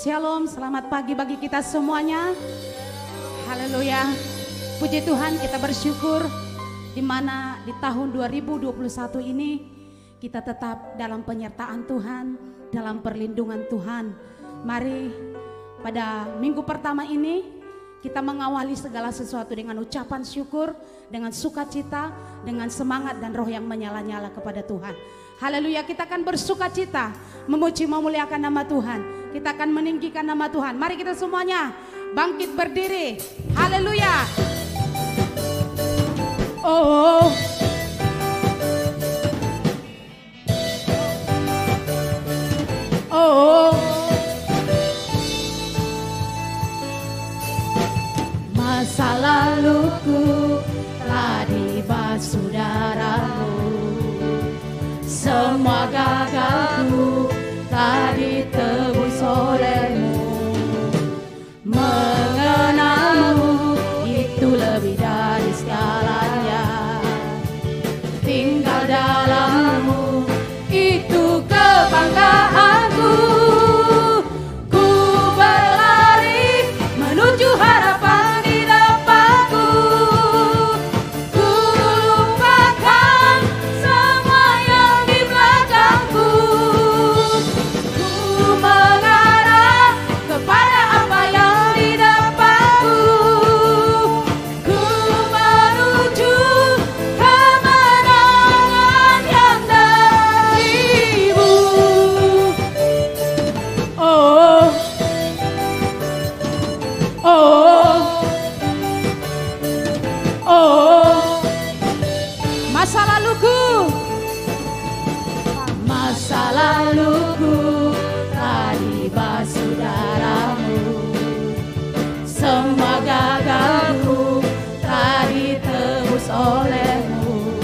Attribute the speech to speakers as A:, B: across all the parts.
A: Shalom, selamat pagi bagi kita semuanya. Haleluya. Puji Tuhan, kita bersyukur di mana di tahun 2021 ini kita tetap dalam penyertaan Tuhan, dalam perlindungan Tuhan. Mari pada minggu pertama ini kita mengawali segala sesuatu dengan ucapan syukur, dengan sukacita, dengan semangat dan roh yang menyala-nyala kepada Tuhan. Haleluya, kita akan bersukacita, memuji memuliakan nama Tuhan. Kita akan meninggikan nama Tuhan. Mari kita semuanya bangkit berdiri. Haleluya. Oh. Oh. Masa laluku telah dibasuh darahmu, semua gagalku telah ditebus olehmu. Mengenalmu itu lebih dari segalanya, tinggal dalammu itu kebanggaanku. Ku berlari menuju harapan di depanku. Ku lupakan semua yang di belakangku. Ku mengarah kepada apa yang di depanku. Ku menuju kemenangan yang darimu. Oh, oh, oh. Masa laluku telah dibasuh darahmu, semua gagalku telah ditebus olehmu.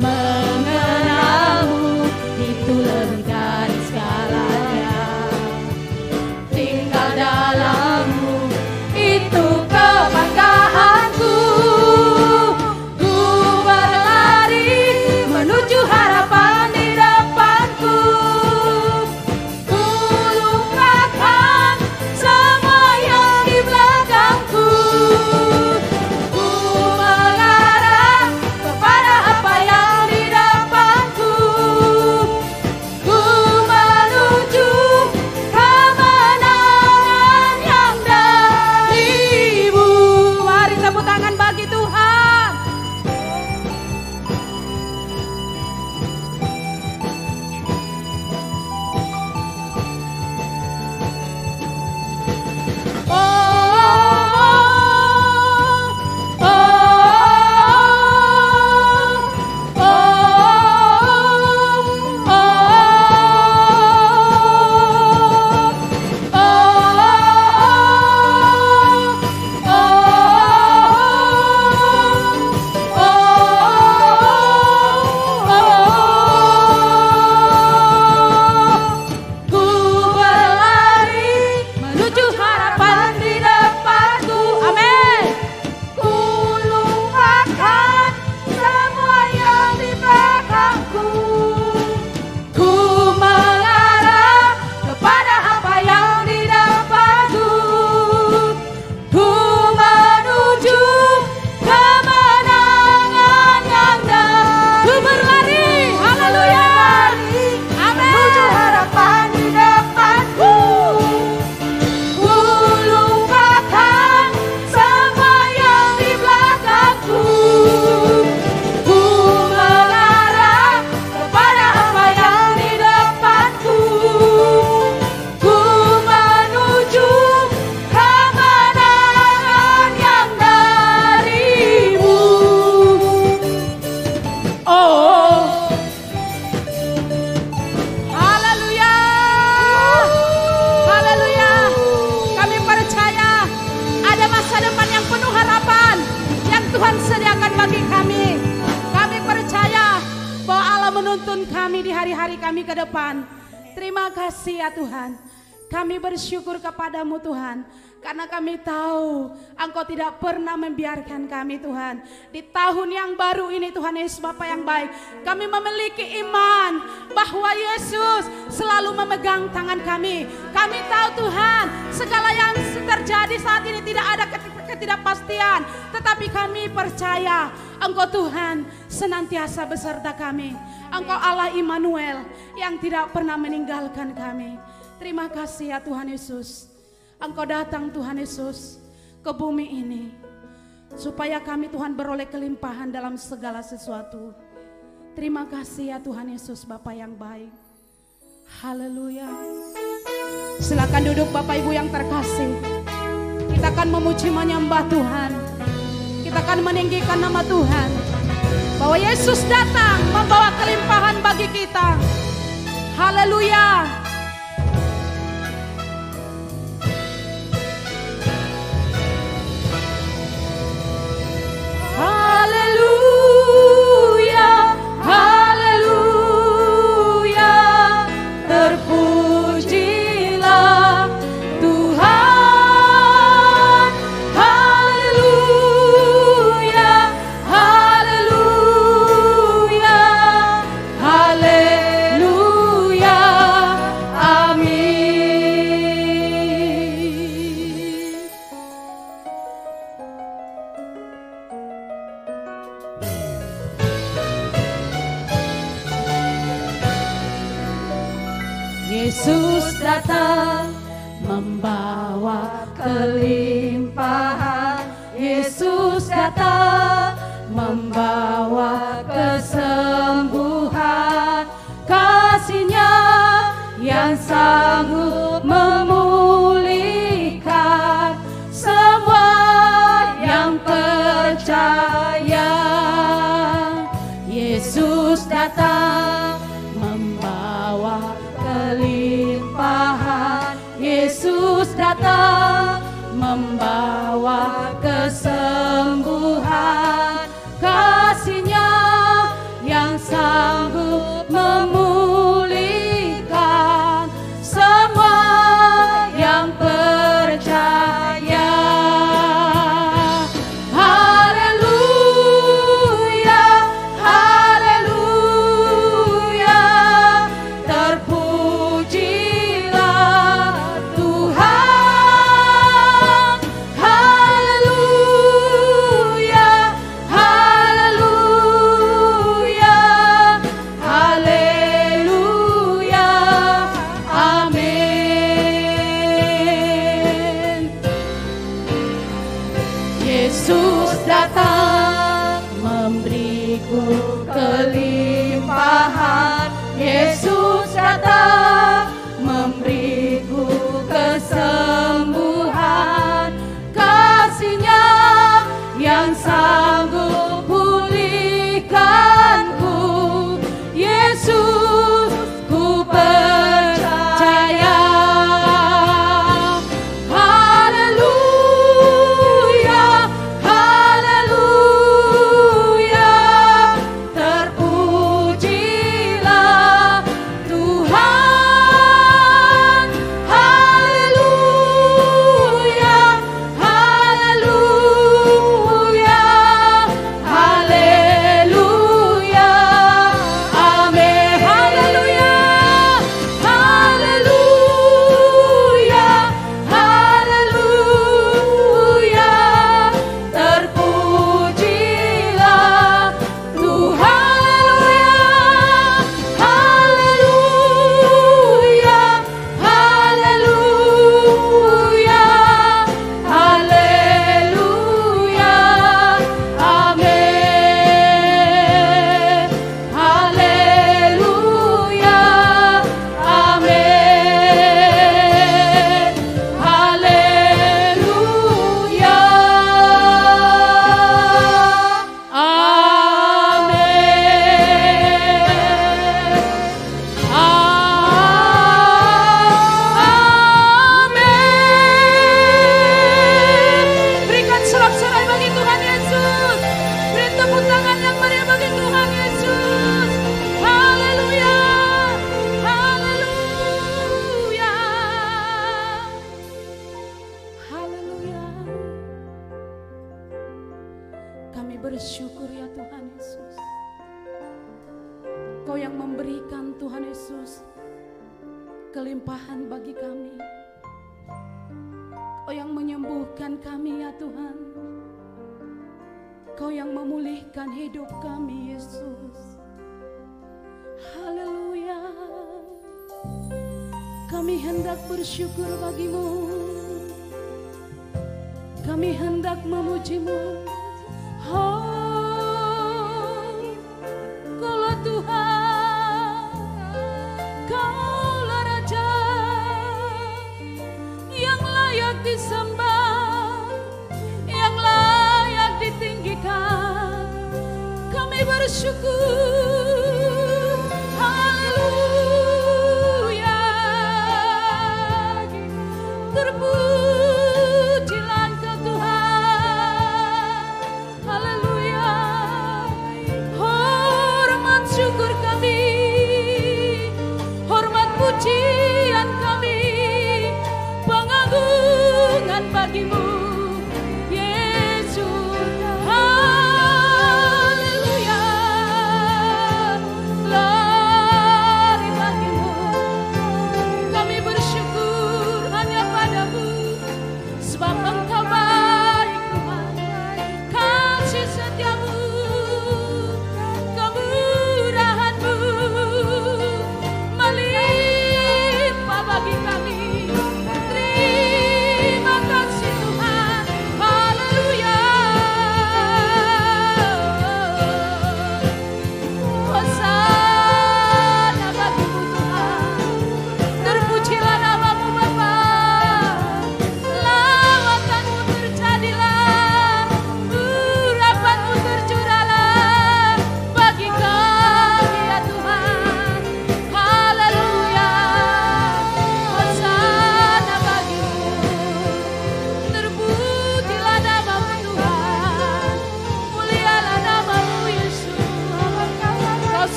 A: Mengenalmu itu lebih dari segalanya, tinggal dalammu itu kebanggaanku. Ku berlari menuju harapan di depanku. Ku lupakan semua yang di belakangku. Ku mengarah kepada apa yang di depanku. Ku menuju kemenangan yang darimu. Mari tepuk tangan bagi Tuhan. Oh, oh, oh, ku berlari menuju harapan di depanku. Amin. Ku lupakan semua yang di belakangku. Ku mengarah kepada apa yang di depanku. Ku menuju kemenangan yang darimu. Ku berlari, haleluya. Amin. Menuju harapan di depanku. Ku lupakan semua yang di belakangku. Ku mengarah kepada apa yang di depanku. Ku menuju kemenangan yang darimu. Oh, haleluya. Haleluya. Kami percaya ada masa depan yang penuh harapan yang Tuhan sediakan bagi kami. Kami percaya bahwa Allah menuntun kami di hari-hari kami ke depan. Terima kasih ya Tuhan. Kami bersyukur kepadamu Tuhan, karena kami tahu Engkau tidak pernah membiarkan kami Tuhan. Di tahun yang baru ini Tuhan Yesus Bapa yang baik, kami memiliki iman bahwa Yesus selalu memegang tangan kami. Kami tahu Tuhan, segala yang terjadi saat ini tidak ada ketidakpastian, tetapi kami percaya Engkau Tuhan senantiasa beserta kami. Engkau Allah Immanuel yang tidak pernah meninggalkan kami. Terima kasih ya Tuhan Yesus. Engkau datang Tuhan Yesus ke bumi ini supaya kami Tuhan beroleh kelimpahan dalam segala sesuatu. Terima kasih ya Tuhan Yesus Bapa yang baik. Haleluya. Silakan duduk Bapak Ibu yang terkasih. Kita akan memuji menyembah Tuhan. Kita akan meninggikan nama Tuhan. Bahwa Yesus datang membawa kelimpahan bagi kita. Haleluya. Haleluya, haleluya, terpujilah Tuhan. Haleluya, haleluya, haleluya, amin. Yesus datang membawa kelimpahan. Yesus datang membawa kesembuhan. Kasih-Nya yang sanggup memulihkan semua yang percaya. Yesus datang membawa kelimpahan. Yesus datang membawa kesembuhan. Kasih-Nya yang sanggup memulihkan semua yang percaya. Haleluya, haleluya, terpujilah Tuhan. Haleluya. Engkau yang memberikan Tuhan Yesus kelimpahan bagi kami. Kau yang menyembuhkan kami ya Tuhan. Kau yang memulihkan hidup kami Yesus. Haleluya. Kami hendak bersyukur bagimu. Kami hendak memujimu. Oh, Kaulah Tuhan, Kaulah Raja yang layak disembah, yang layak ditinggikan. Kami bersyukur. Haleluya. Terpujilah Engkau Tuhan. Haleluya. Hormat syukur kami, hormat pujian kami, pengagungan bagimu Yesus. Haleluya.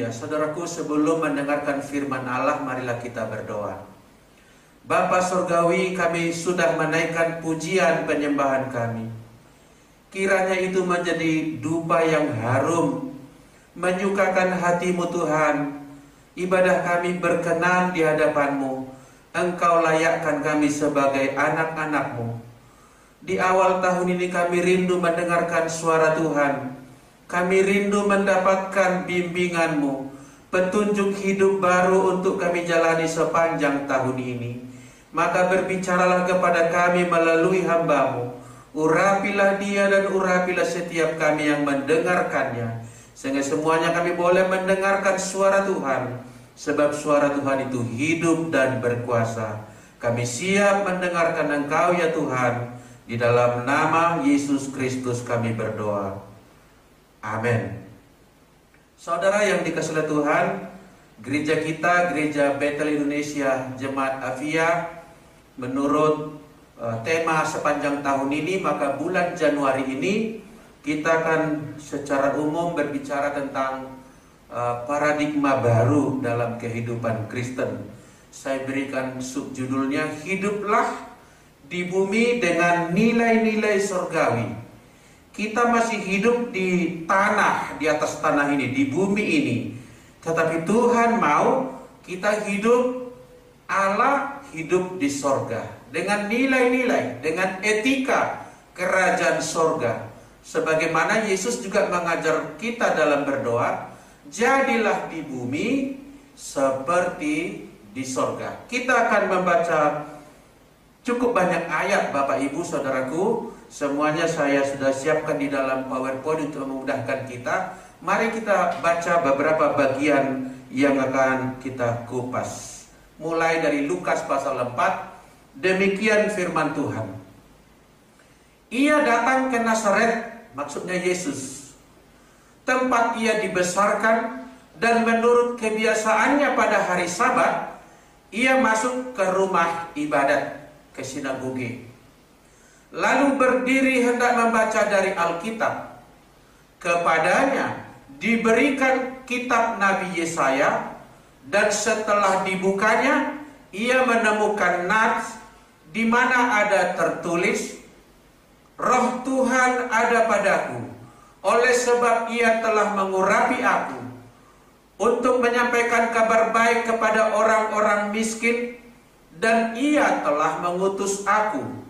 B: Haleluya. Saudaraku, sebelum mendengarkan firman Allah, marilah kita berdoa. Bapa Surgawi, kami sudah menaikkan pujian penyembahan kami. Kiranya itu menjadi dupa yang harum, menyukakan hati-Mu Tuhan. Ibadah kami berkenan di hadapan-Mu. Engkau layakkan kami sebagai anak-anak-Mu. Di awal tahun ini kami rindu mendengarkan suara Tuhan. Kami rindu mendapatkan bimbingan-Mu, petunjuk hidup baru untuk kami jalani sepanjang tahun ini. Maka berbicaralah kepada kami melalui hamba-Mu. Urapilah dia dan urapilah setiap kami yang mendengarkannya, sehingga semuanya kami boleh mendengarkan suara Tuhan. Sebab suara Tuhan itu hidup dan berkuasa. Kami siap mendengarkan Engkau ya Tuhan. Di dalam nama Yesus Kristus kami berdoa. Amin. Saudara yang dikasihi Tuhan, gereja kita, Gereja Bethel Indonesia Jemaat Afia, menurut tema sepanjang tahun ini, maka bulan Januari ini kita akan secara umum berbicara tentang paradigma baru dalam kehidupan Kristen. Saya berikan subjudulnya, hiduplah di bumi dengan nilai-nilai surgawi. Kita masih hidup di tanah, di atas tanah ini, di bumi ini. Tetapi Tuhan mau kita hidup, Allah hidup di sorga. Dengan nilai-nilai, dengan etika kerajaan sorga. Sebagaimana Yesus juga mengajar kita dalam berdoa, jadilah di bumi seperti di sorga. Kita akan membaca cukup banyak ayat Bapak Ibu Saudaraku. Semuanya saya sudah siapkan di dalam PowerPoint untuk memudahkan kita. Mari kita baca beberapa bagian yang akan kita kupas. Mulai dari Lukas pasal 4. Demikian firman Tuhan. Ia datang ke Nazaret, maksudnya Yesus, tempat ia dibesarkan, dan menurut kebiasaannya pada hari Sabat, ia masuk ke rumah ibadat, ke sinagoge. Lalu berdiri hendak membaca dari Alkitab. Kepadanya diberikan kitab Nabi Yesaya, dan setelah dibukanya, ia menemukan nats di mana ada tertulis, Roh Tuhan ada padaku, oleh sebab ia telah mengurapi aku, untuk menyampaikan kabar baik kepada orang-orang miskin, dan ia telah mengutus aku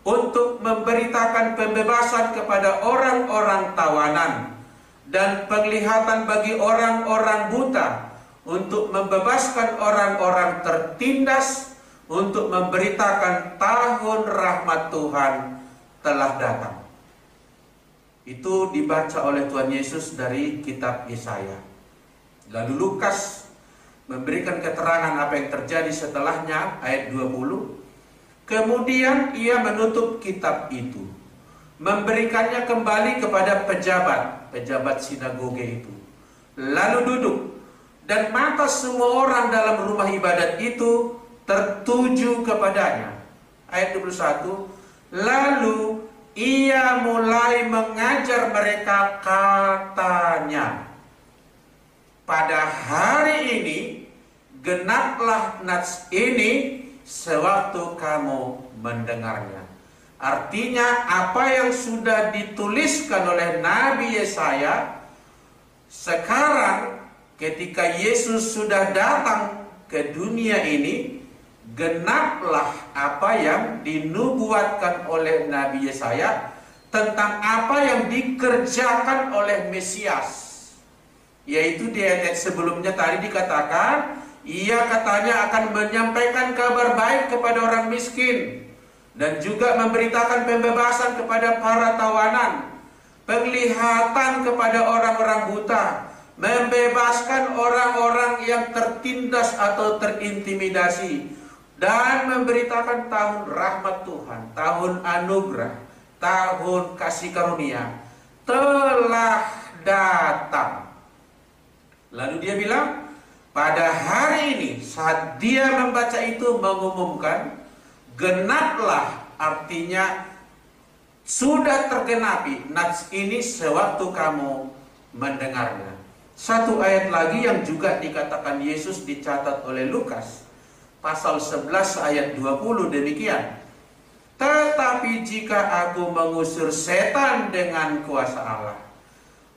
B: untuk memberitakan pembebasan kepada orang-orang tawanan dan penglihatan bagi orang-orang buta, untuk membebaskan orang-orang tertindas, untuk memberitakan tahun rahmat Tuhan telah datang. Itu dibaca oleh Tuhan Yesus dari kitab Yesaya. Lalu Lukas memberikan keterangan apa yang terjadi setelahnya, ayat 20. Kemudian ia menutup kitab itu, memberikannya kembali kepada pejabat sinagoge itu. Lalu duduk, dan mata semua orang dalam rumah ibadat itu tertuju kepadanya. Ayat 21. Lalu ia mulai mengajar mereka, katanya, pada hari ini genaplah nats ini sewaktu kamu mendengarnya. Artinya apa yang sudah dituliskan oleh Nabi Yesaya, sekarang ketika Yesus sudah datang ke dunia ini, genaplah apa yang dinubuatkan oleh Nabi Yesaya tentang apa yang dikerjakan oleh Mesias. Yaitu di ayat sebelumnya tadi dikatakan, ia katanya akan menyampaikan kabar baik kepada orang miskin, dan juga memberitakan pembebasan kepada para tawanan, penglihatan kepada orang-orang buta, membebaskan orang-orang yang tertindas atau terintimidasi, dan memberitakan tahun rahmat Tuhan, tahun anugerah, tahun kasih karunia telah datang. Lalu dia bilang, pada hari ini saat dia membaca itu mengumumkan, genaplah, artinya sudah tergenapi nats ini sewaktu kamu mendengarnya. Satu ayat lagi yang juga dikatakan Yesus dicatat oleh Lukas, pasal 11 ayat 20 demikian. Tetapi jika aku mengusir setan dengan kuasa Allah,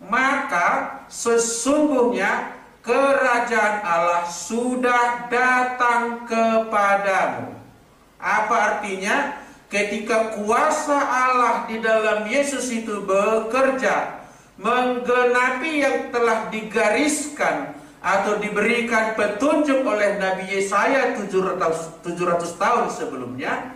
B: maka sesungguhnya kerajaan Allah sudah datang kepadamu. Apa artinya? Ketika kuasa Allah di dalam Yesus itu bekerja, menggenapi yang telah digariskan atau diberikan petunjuk oleh Nabi Yesaya 700 tahun sebelumnya,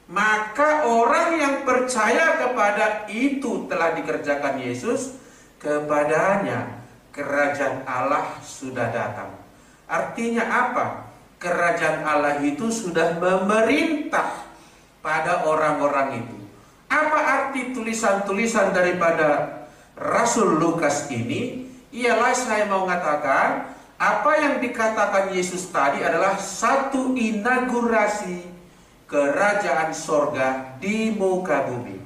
B: maka orang yang percaya kepada itu telah dikerjakan Yesus, kepadanya kerajaan Allah sudah datang. Artinya apa? Kerajaan Allah itu sudah memerintah pada orang-orang itu. Apa arti tulisan-tulisan daripada Rasul Lukas ini? Ialah saya mau mengatakan, apa yang dikatakan Yesus tadi adalah satu inaugurasi kerajaan sorga di muka bumi.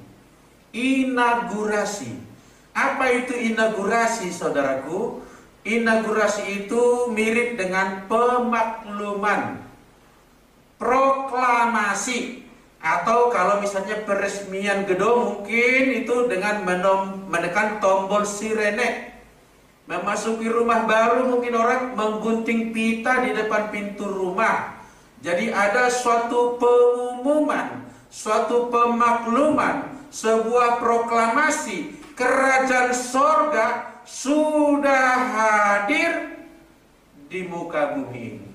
B: Inaugurasi. Apa itu inaugurasi, saudaraku? Inaugurasi itu mirip dengan pemakluman, proklamasi, atau kalau misalnya peresmian gedung mungkin itu dengan menekan tombol sirene. Memasuki rumah baru mungkin orang menggunting pita di depan pintu rumah. Jadi ada suatu pengumuman, suatu pemakluman, sebuah proklamasi. Kerajaan sorga sudah hadir di muka bumi ini.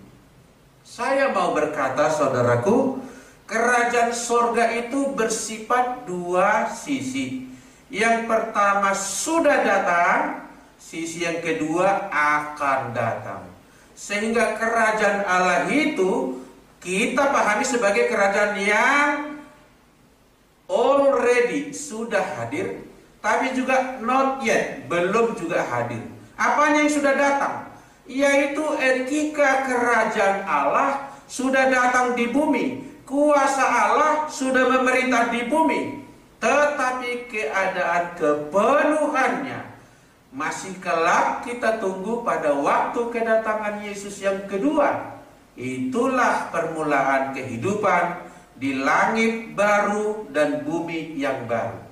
B: Saya mau berkata, saudaraku, kerajaan sorga itu bersifat dua sisi. Yang pertama sudah datang, sisi yang kedua akan datang. Sehingga kerajaan Allah itu kita pahami sebagai kerajaan yang already sudah hadir, tapi juga not yet, belum juga hadir. Apanya yang sudah datang? Yaitu etika kerajaan Allah sudah datang di bumi. Kuasa Allah sudah memerintah di bumi. Tetapi keadaan kepenuhannya masih kelak kita tunggu pada waktu kedatangan Yesus yang kedua. Itulah permulaan kehidupan di langit baru dan bumi yang baru.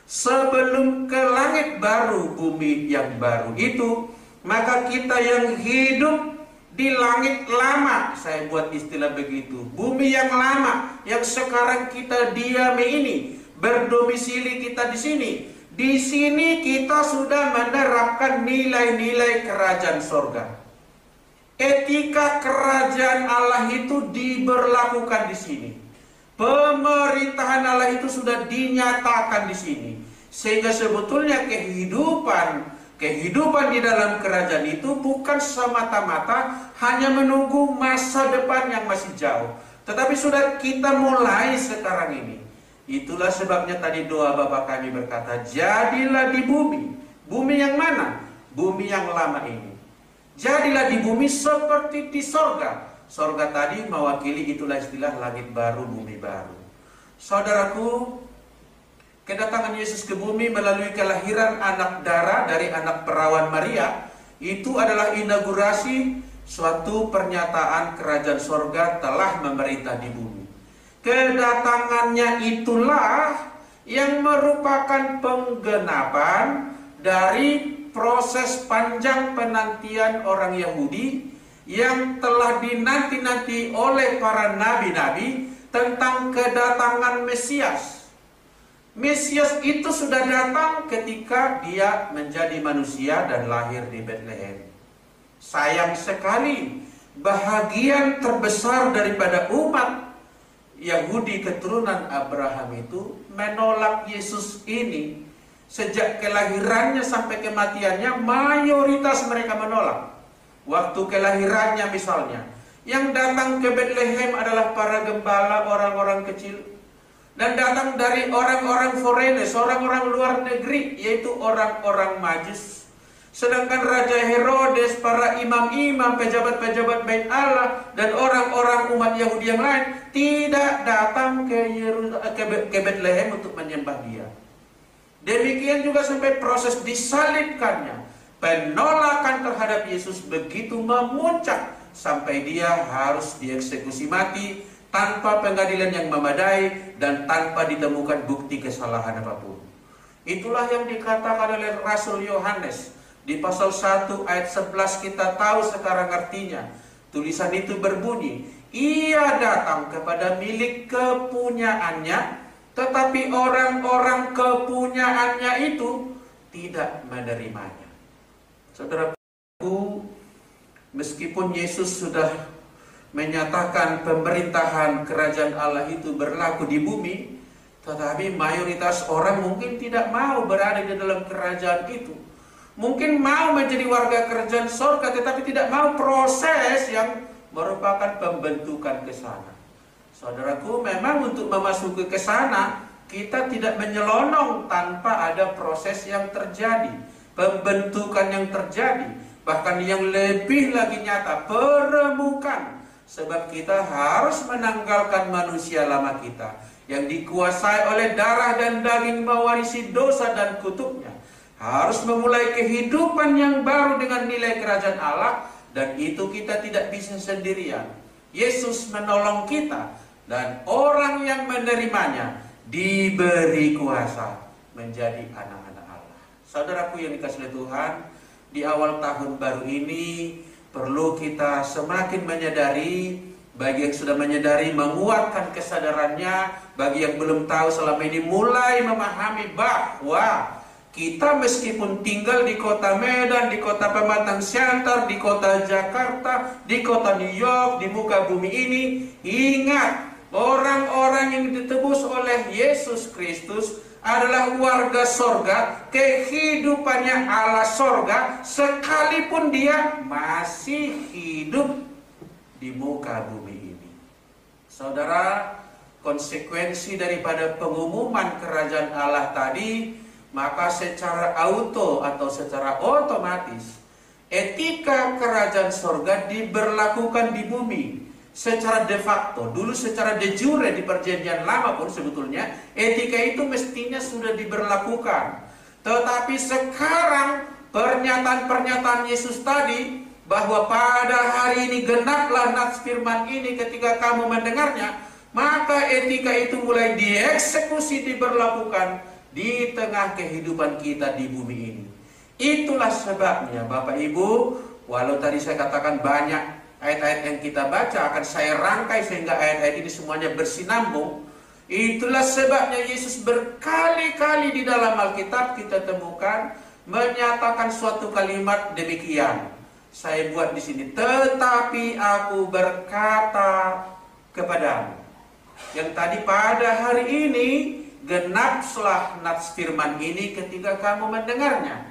B: Sebelum ke langit baru, bumi yang baru itu, maka kita yang hidup di langit lama, saya buat istilah begitu, bumi yang lama, yang sekarang kita diami ini, berdomisili kita di sini. Di sini kita sudah menerapkan nilai-nilai kerajaan sorga. Etika kerajaan Allah itu diberlakukan di sini. Pemerintahan Allah itu sudah dinyatakan di sini. Sehingga sebetulnya kehidupan di dalam kerajaan itu bukan semata-mata hanya menunggu masa depan yang masih jauh, tetapi sudah kita mulai sekarang ini. Itulah sebabnya tadi doa Bapa kami berkata, jadilah di bumi. Bumi yang mana? Bumi yang lama ini. Jadilah di bumi seperti di sorga. Sorga tadi mewakili itulah istilah langit baru, bumi baru. Saudaraku, kedatangan Yesus ke bumi melalui kelahiran anak darah dari anak perawan Maria, itu adalah inaugurasi suatu pernyataan kerajaan sorga telah memerintah di bumi. Kedatangannya itulah yang merupakan penggenapan dari proses panjang penantian orang Yahudi yang telah dinanti-nanti oleh para nabi-nabi tentang kedatangan Mesias. Mesias itu sudah datang ketika dia menjadi manusia dan lahir di Bethlehem. Sayang sekali, bahagian terbesar daripada umat Yahudi keturunan Abraham itu menolak Yesus ini. Sejak kelahirannya sampai kematiannya, mayoritas mereka menolak. Waktu kelahirannya misalnya, yang datang ke Bethlehem adalah para gembala, orang-orang kecil, dan datang dari orang-orang foreigners, orang-orang luar negeri, yaitu orang-orang Majus. Sedangkan Raja Herodes, para imam-imam, pejabat-pejabat Bait Allah, dan orang-orang umat Yahudi yang lain tidak datang ke Bethlehem untuk menyembah dia. Demikian juga sampai proses disalibkannya, penolakan terhadap Yesus begitu memuncak sampai dia harus dieksekusi mati tanpa pengadilan yang memadai dan tanpa ditemukan bukti kesalahan apapun. Itulah yang dikatakan oleh Rasul Yohanes di pasal 1 ayat 11. Kita tahu sekarang artinya. Tulisan itu berbunyi, ia datang kepada milik kepunyaannya, tetapi orang-orang kepunyaannya itu tidak menerimanya. Saudaraku, meskipun Yesus sudah menyatakan pemerintahan kerajaan Allah itu berlaku di bumi, tetapi mayoritas orang mungkin tidak mau berada di dalam kerajaan itu. Mungkin mau menjadi warga kerajaan surga, tetapi tidak mau proses yang merupakan pembentukan ke sana. Saudaraku, memang untuk memasuki ke sana, kita tidak menyelonong tanpa ada proses yang terjadi, pembentukan yang terjadi, bahkan yang lebih lagi nyata, peremukan. Sebab kita harus menanggalkan manusia lama kita yang dikuasai oleh darah dan daging mewarisi dosa dan kutuknya. Harus memulai kehidupan yang baru dengan nilai kerajaan Allah, dan itu kita tidak bisa sendirian. Yesus menolong kita, dan orang yang menerimanya diberi kuasa menjadi anak-anak Allah. Saudaraku yang dikasihi Tuhan, di awal tahun baru ini perlu kita semakin menyadari, bagi yang sudah menyadari menguatkan kesadarannya, bagi yang belum tahu selama ini mulai memahami bahwa kita meskipun tinggal di kota Medan, di kota Pematang Siantar, di kota Jakarta, di kota New York, di muka bumi ini, ingat, orang-orang yang ditebus oleh Yesus Kristus adalah warga sorga, kehidupannya ala sorga, sekalipun dia masih hidup di muka bumi ini. Saudara, konsekuensi daripada pengumuman kerajaan Allah tadi, maka secara auto atau secara otomatis etika kerajaan sorga diberlakukan di bumi. Secara de facto, dulu secara de jure di perjanjian lama pun sebetulnya etika itu mestinya sudah diberlakukan. Tetapi sekarang pernyataan-pernyataan Yesus tadi bahwa pada hari ini genaplah nats firman ini ketika kamu mendengarnya, maka etika itu mulai dieksekusi, diberlakukan di tengah kehidupan kita di bumi ini. Itulah sebabnya Bapak Ibu, walau tadi saya katakan banyak ayat-ayat yang kita baca, akan saya rangkai sehingga ayat-ayat ini semuanya bersinambung. Itulah sebabnya Yesus berkali-kali di dalam Alkitab kita temukan menyatakan suatu kalimat demikian. Saya buat di sini, tetapi aku berkata kepadamu. Yang tadi pada hari ini genaplah nats firman ini ketika kamu mendengarnya.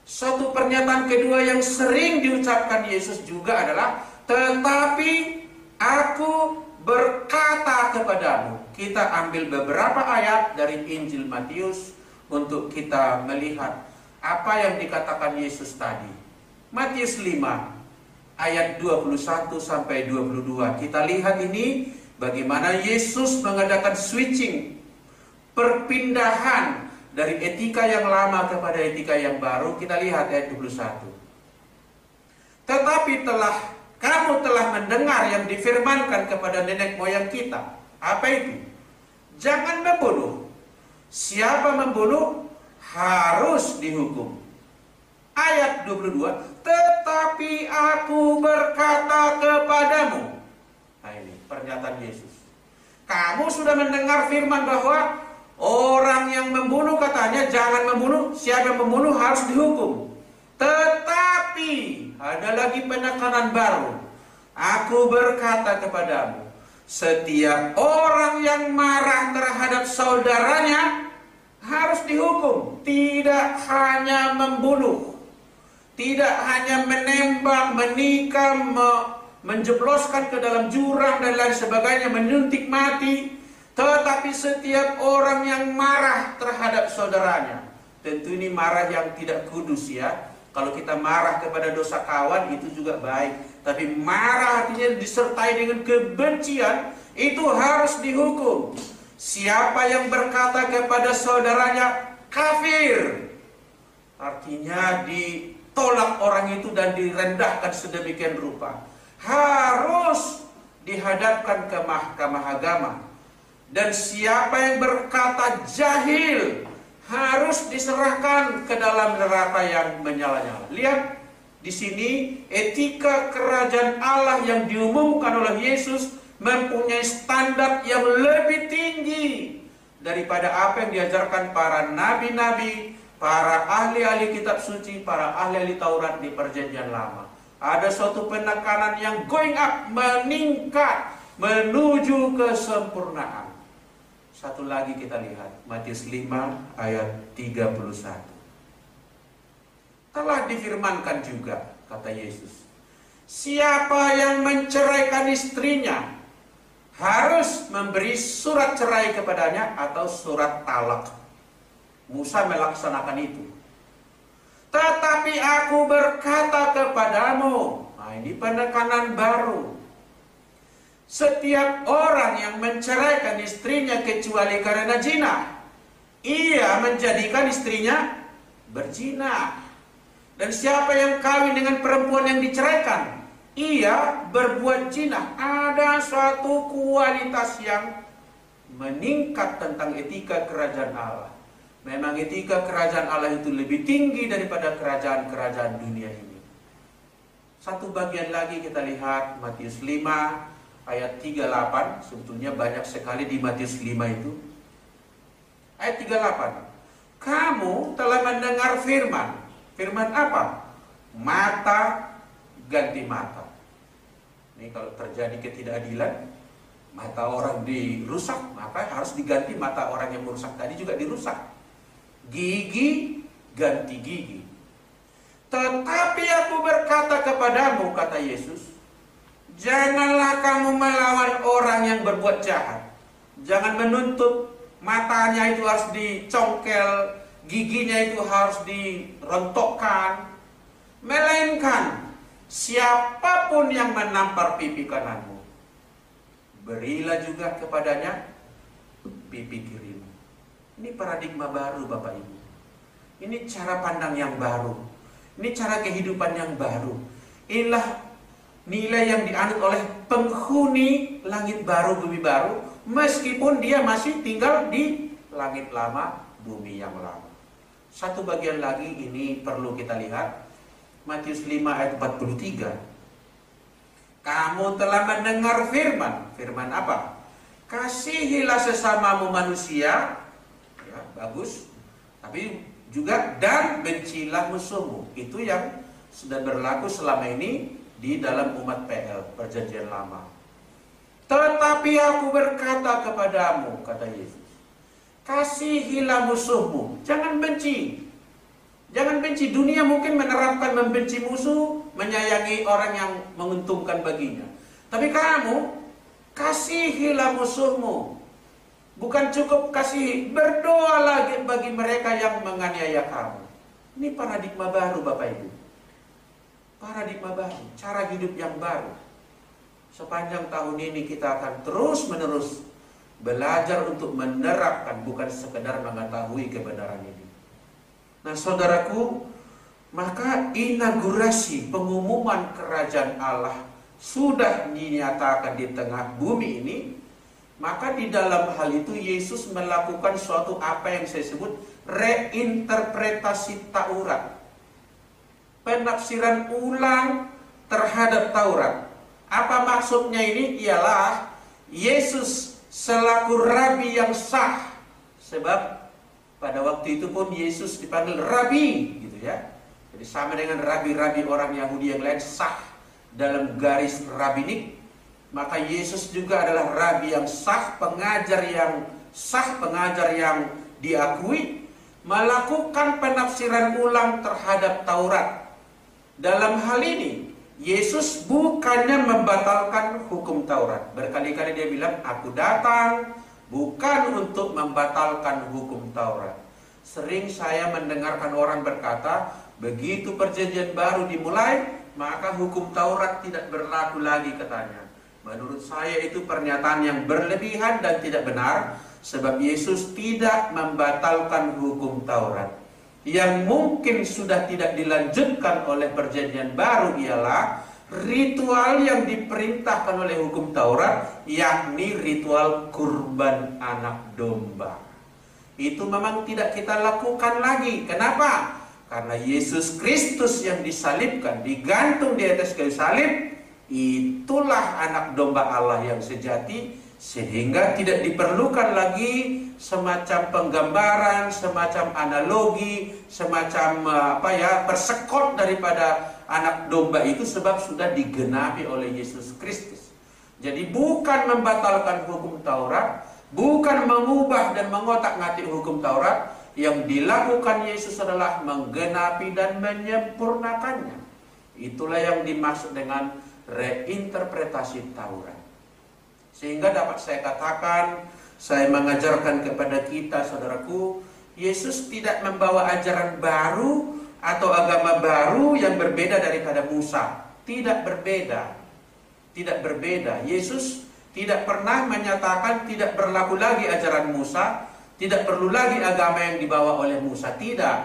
B: Suatu pernyataan kedua yang sering diucapkan Yesus juga adalah, tetapi aku berkata kepadamu. Kita ambil beberapa ayat dari Injil Matius untuk kita melihat apa yang dikatakan Yesus tadi. Matius 5 ayat 21 sampai 22. Kita lihat ini bagaimana Yesus mengadakan switching, perpindahan dari etika yang lama kepada etika yang baru. Kita lihat ayat 21. Tetapi kamu telah mendengar yang difirmankan kepada nenek moyang kita. Apa itu? Jangan membunuh. Siapa membunuh harus dihukum. Ayat 22. Tetapi aku berkata kepadamu. Nah ini pernyataan Yesus. Kamu sudah mendengar firman bahwa orang yang membunuh, katanya jangan membunuh. Siapa yang membunuh harus dihukum. Tetapi ada lagi penekanan baru. Aku berkata kepadamu, setiap orang yang marah terhadap saudaranya harus dihukum. Tidak hanya membunuh, tidak hanya menembak, menikam, menjebloskan ke dalam jurang dan lain sebagainya, menyuntik mati, tetapi setiap orang yang marah terhadap saudaranya. Tentu ini marah yang tidak kudus ya. Kalau kita marah kepada dosa kawan itu juga baik, tapi marah artinya disertai dengan kebencian, itu harus dihukum. Siapa yang berkata kepada saudaranya kafir, artinya ditolak orang itu dan direndahkan sedemikian rupa. Harus dihadapkan ke mahkamah agama. Dan siapa yang berkata jahil harus diserahkan ke dalam neraka yang menyala-nyala. Lihat di sini etika kerajaan Allah yang diumumkan oleh Yesus mempunyai standar yang lebih tinggi daripada apa yang diajarkan para nabi-nabi, para ahli-ahli kitab suci, para ahli-ahli Taurat di Perjanjian Lama. Ada suatu penekanan yang going up, meningkat menuju kesempurnaan. Satu lagi kita lihat Matius 5 ayat 31. Telah difirmankan juga, kata Yesus, siapa yang menceraikan istrinya harus memberi surat cerai kepadanya atau surat talak. Musa melaksanakan itu. Tetapi aku berkata kepadamu, nah ini penekanan baru. Setiap orang yang menceraikan istrinya kecuali karena zina, ia menjadikan istrinya berzina. Dan siapa yang kawin dengan perempuan yang diceraikan, ia berbuat zina. Ada suatu kualitas yang meningkat tentang etika kerajaan Allah. Memang etika kerajaan Allah itu lebih tinggi daripada kerajaan-kerajaan dunia ini. Satu bagian lagi kita lihat Matius 5 ayat 38, sebetulnya banyak sekali di Matius 5 itu. Ayat 38. Kamu telah mendengar firman. Firman apa? Mata ganti mata. Ini kalau terjadi ketidakadilan, mata orang dirusak, maka harus diganti mata orang yang merusak tadi juga dirusak. Gigi ganti gigi. Tetapi aku berkata kepadamu, kata Yesus, janganlah kamu melawan orang yang berbuat jahat. Jangan menuntut matanya itu harus dicongkel, giginya itu harus dirontokkan. Melainkan siapapun yang menampar pipi kananmu, berilah juga kepadanya pipi kirimu. Ini paradigma baru Bapak Ibu. Ini cara pandang yang baru. Ini cara kehidupan yang baru. Inilah nilai yang dianut oleh penghuni langit baru, bumi baru, meskipun dia masih tinggal di langit lama, bumi yang lama. Satu bagian lagi ini perlu kita lihat. Matius 5 ayat 43. Kamu telah mendengar firman. Firman apa? Kasihilah sesamamu manusia. Ya, bagus. Tapi juga dan bencilah musuhmu. Itu yang sudah berlaku selama ini di dalam umat PL, Perjanjian Lama. Tetapi aku berkata kepadamu, kata Yesus, kasihilah musuhmu. Jangan benci. Jangan benci. Dunia mungkin menerapkan membenci musuh, menyayangi orang yang menguntungkan baginya. Tapi kamu, kasihilah musuhmu. Bukan cukup kasih, berdoa lagi bagi mereka yang menganiaya kamu. Ini paradigma baru Bapak Ibu. Paradigma baru, cara hidup yang baru. Sepanjang tahun ini kita akan terus-menerus belajar untuk menerapkan, bukan sekedar mengetahui kebenaran ini. Nah saudaraku, maka inaugurasi pengumuman kerajaan Allah sudah dinyatakan di tengah bumi ini. Maka di dalam hal itu Yesus melakukan suatu apa yang saya sebut reinterpretasi Taurat. Penafsiran ulang terhadap Taurat. Apa maksudnya ini? Ialah Yesus selaku rabi yang sah. Sebab pada waktu itu pun Yesus dipanggil rabi, gitu ya. Jadi sama dengan rabi-rabi orang Yahudi yang lain, sah dalam garis rabinik. Maka Yesus juga adalah rabi yang sah, pengajar yang sah, pengajar yang diakui, melakukan penafsiran ulang terhadap Taurat. Dalam hal ini Yesus bukannya membatalkan hukum Taurat. Berkali-kali dia bilang, aku datang bukan untuk membatalkan hukum Taurat. Sering saya mendengarkan orang berkata, begitu perjanjian baru dimulai, maka hukum Taurat tidak berlaku lagi katanya. Menurut saya itu pernyataan yang berlebihan dan tidak benar, sebab Yesus tidak membatalkan hukum Taurat. yang mungkin sudah tidak dilanjutkan oleh perjanjian baru ialah ritual yang diperintahkan oleh hukum Taurat, yakni ritual kurban anak domba. Itu memang tidak kita lakukan lagi. Kenapa? Karena Yesus Kristus yang disalibkan, digantung di atas kayu salib, itulah anak domba Allah yang sejati, sehingga tidak diperlukan lagi semacam penggambaran, semacam analogi, semacam persekot daripada anak domba itu, sebab sudah digenapi oleh Yesus Kristus. Jadi bukan membatalkan hukum Taurat, bukan mengubah dan mengotak-ngatik hukum Taurat. Yang dilakukan Yesus adalah menggenapi dan menyempurnakannya. Itulah yang dimaksud dengan reinterpretasi Taurat. Sehingga dapat saya katakan, saya mengajarkan kepada kita, saudaraku, Yesus tidak membawa ajaran baru atau agama baru yang berbeda daripada Musa. Tidak berbeda. Tidak berbeda. Yesus tidak pernah menyatakan tidak berlaku lagi ajaran Musa, tidak perlu lagi agama yang dibawa oleh Musa. Tidak.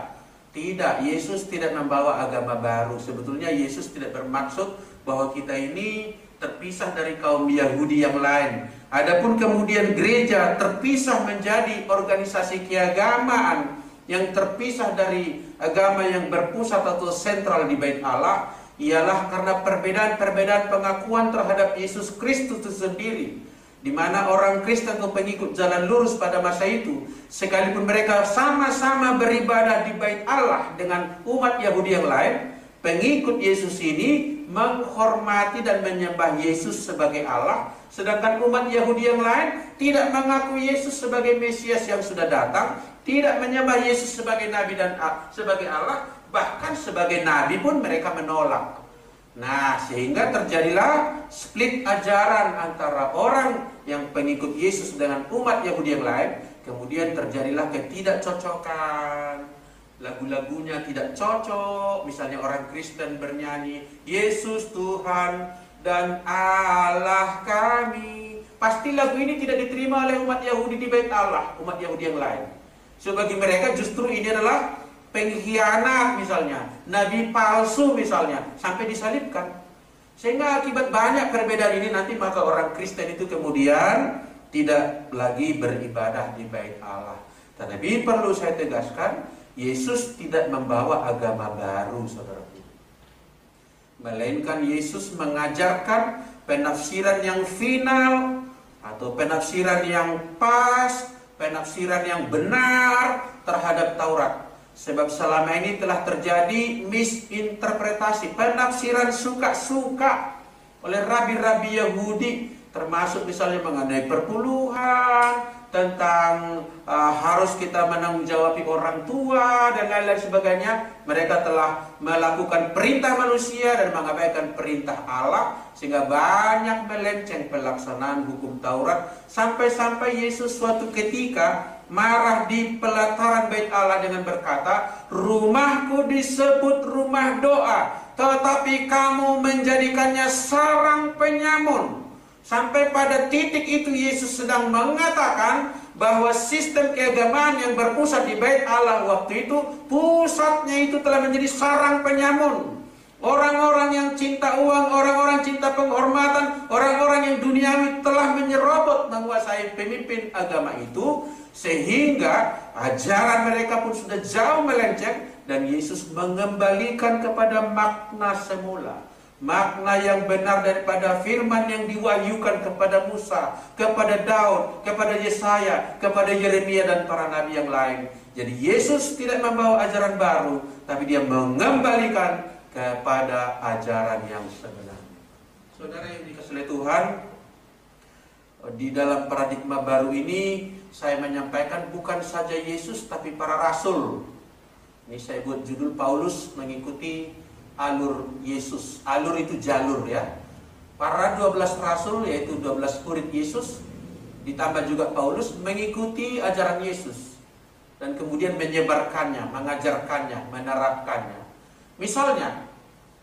B: Tidak. Yesus tidak membawa agama baru. Sebetulnya Yesus tidak bermaksud bahwa kita ini terpisah dari kaum Yahudi yang lain. Adapun kemudian gereja terpisah menjadi organisasi keagamaan yang terpisah dari agama yang berpusat atau sentral di Bait Allah, ialah karena perbedaan-perbedaan pengakuan terhadap Yesus Kristus itu sendiri. Di mana orang Kristen atau pengikut jalan lurus pada masa itu, sekalipun mereka sama-sama beribadah di Bait Allah dengan umat Yahudi yang lain, pengikut Yesus ini menghormati dan menyembah Yesus sebagai Allah, sedangkan umat Yahudi yang lain tidak mengaku Yesus sebagai Mesias yang sudah datang, tidak menyembah Yesus sebagai Nabi dan sebagai Allah, bahkan sebagai Nabi pun mereka menolak. Nah, sehingga terjadilah split ajaran antara orang yang pengikut Yesus dengan umat Yahudi yang lain. Kemudian terjadilah ketidakcocokan. Lagu-lagunya tidak cocok. Misalnya orang Kristen bernyanyi Yesus Tuhan dan Allah kami. Pasti lagu ini tidak diterima oleh umat Yahudi di Bait Allah, umat Yahudi yang lain. So bagi mereka justru ini adalah pengkhianat, misalnya nabi palsu misalnya, sampai disalibkan. Sehingga akibat banyak perbedaan ini nanti maka orang Kristen itu kemudian tidak lagi beribadah di Bait Allah. Tetapi perlu saya tegaskan, Yesus tidak membawa agama baru, saudaraku. Melainkan Yesus mengajarkan penafsiran yang final atau penafsiran yang pas, penafsiran yang benar terhadap Taurat. Sebab selama ini telah terjadi misinterpretasi, penafsiran suka-suka oleh rabi-rabi Yahudi, termasuk misalnya mengenai perpuluhan, tentang harus kita menanggung-jawabi orang tua dan lain-lain sebagainya. Mereka telah melakukan perintah manusia dan mengabaikan perintah Allah, sehingga banyak melenceng pelaksanaan hukum Taurat, sampai-sampai Yesus suatu ketika marah di pelataran Bait Allah dengan berkata, rumahku disebut rumah doa, tetapi kamu menjadikannya sarang penyamun. Sampai pada titik itu Yesus sedang mengatakan bahwa sistem keagamaan yang berpusat di Bait Allah waktu itu, pusatnya itu telah menjadi sarang penyamun. Orang-orang yang cinta uang, orang-orang cinta penghormatan, orang-orang yang duniawi telah menyerobot menguasai pemimpin agama itu, sehingga ajaran mereka pun sudah jauh melenceng, dan Yesus mengembalikan kepada makna semula, makna yang benar daripada firman yang diwahyukan kepada Musa, kepada Daud, kepada Yesaya, kepada Yeremia dan para nabi yang lain. Jadi Yesus tidak membawa ajaran baru, tapi dia mengembalikan kepada ajaran yang sebenarnya. Saudara yang dikasihi oleh Tuhan, di dalam paradigma baru ini saya menyampaikan bukan saja Yesus tapi para rasul. Ini saya buat judul Paulus mengikuti alur Yesus. Alur itu jalur ya. Para 12 rasul yaitu 12 murid Yesus, ditambah juga Paulus mengikuti ajaran Yesus dan kemudian menyebarkannya, mengajarkannya, menerapkannya. Misalnya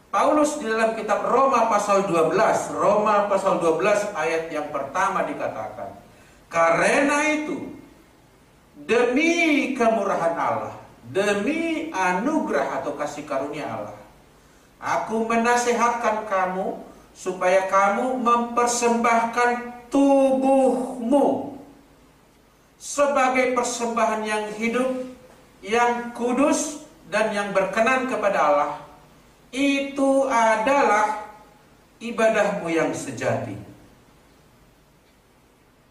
B: Paulus di dalam kitab Roma pasal 12, Roma pasal 12 ayat yang pertama dikatakan, karena itu demi kemurahan Allah, demi anugerah atau kasih karunia Allah. Aku menasihatkan kamu supaya kamu mempersembahkan tubuhmu sebagai persembahan yang hidup, yang kudus, dan yang berkenan kepada Allah. Itu adalah ibadahmu yang sejati.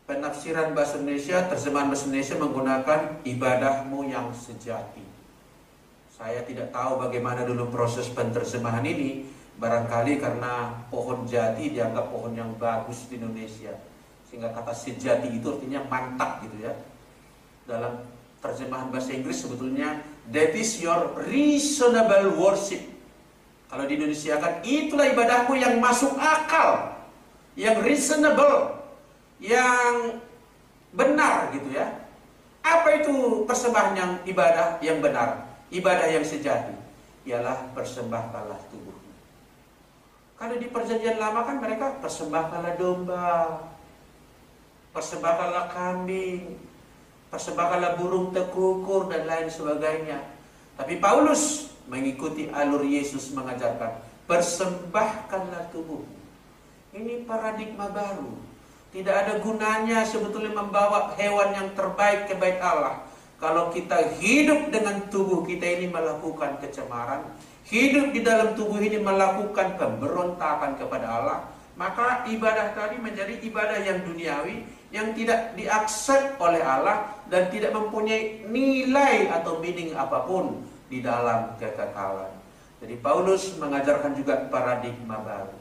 B: Penafsiran bahasa Indonesia, terjemahan bahasa Indonesia menggunakan ibadahmu yang sejati. Saya tidak tahu bagaimana dulu proses penerjemahan ini. Barangkali karena pohon jati dianggap pohon yang bagus di Indonesia, sehingga kata sejati itu artinya mantap gitu ya. Dalam terjemahan bahasa Inggris sebetulnya that is your reasonable worship. Kalau di Indonesia kan itulah ibadahmu yang masuk akal, yang reasonable, yang benar gitu ya. Apa itu persembahan yang ibadah yang benar? Ibadah yang sejati ialah persembahkanlah tubuhmu. Kalau di perjanjian lama kan mereka persembahkanlah domba, persembahkanlah kambing, persembahkanlah burung tekukur dan lain sebagainya. Tapi Paulus mengikuti alur Yesus mengajarkan persembahkanlah tubuhmu. Ini paradigma baru. Tidak ada gunanya sebetulnya membawa hewan yang terbaik ke bait Allah kalau kita hidup dengan tubuh kita ini melakukan kecemaran, hidup di dalam tubuh ini melakukan pemberontakan kepada Allah, maka ibadah tadi menjadi ibadah yang duniawi, yang tidak diakses oleh Allah dan tidak mempunyai nilai atau meaning apapun di dalam kekekalan. Jadi Paulus mengajarkan juga paradigma baru.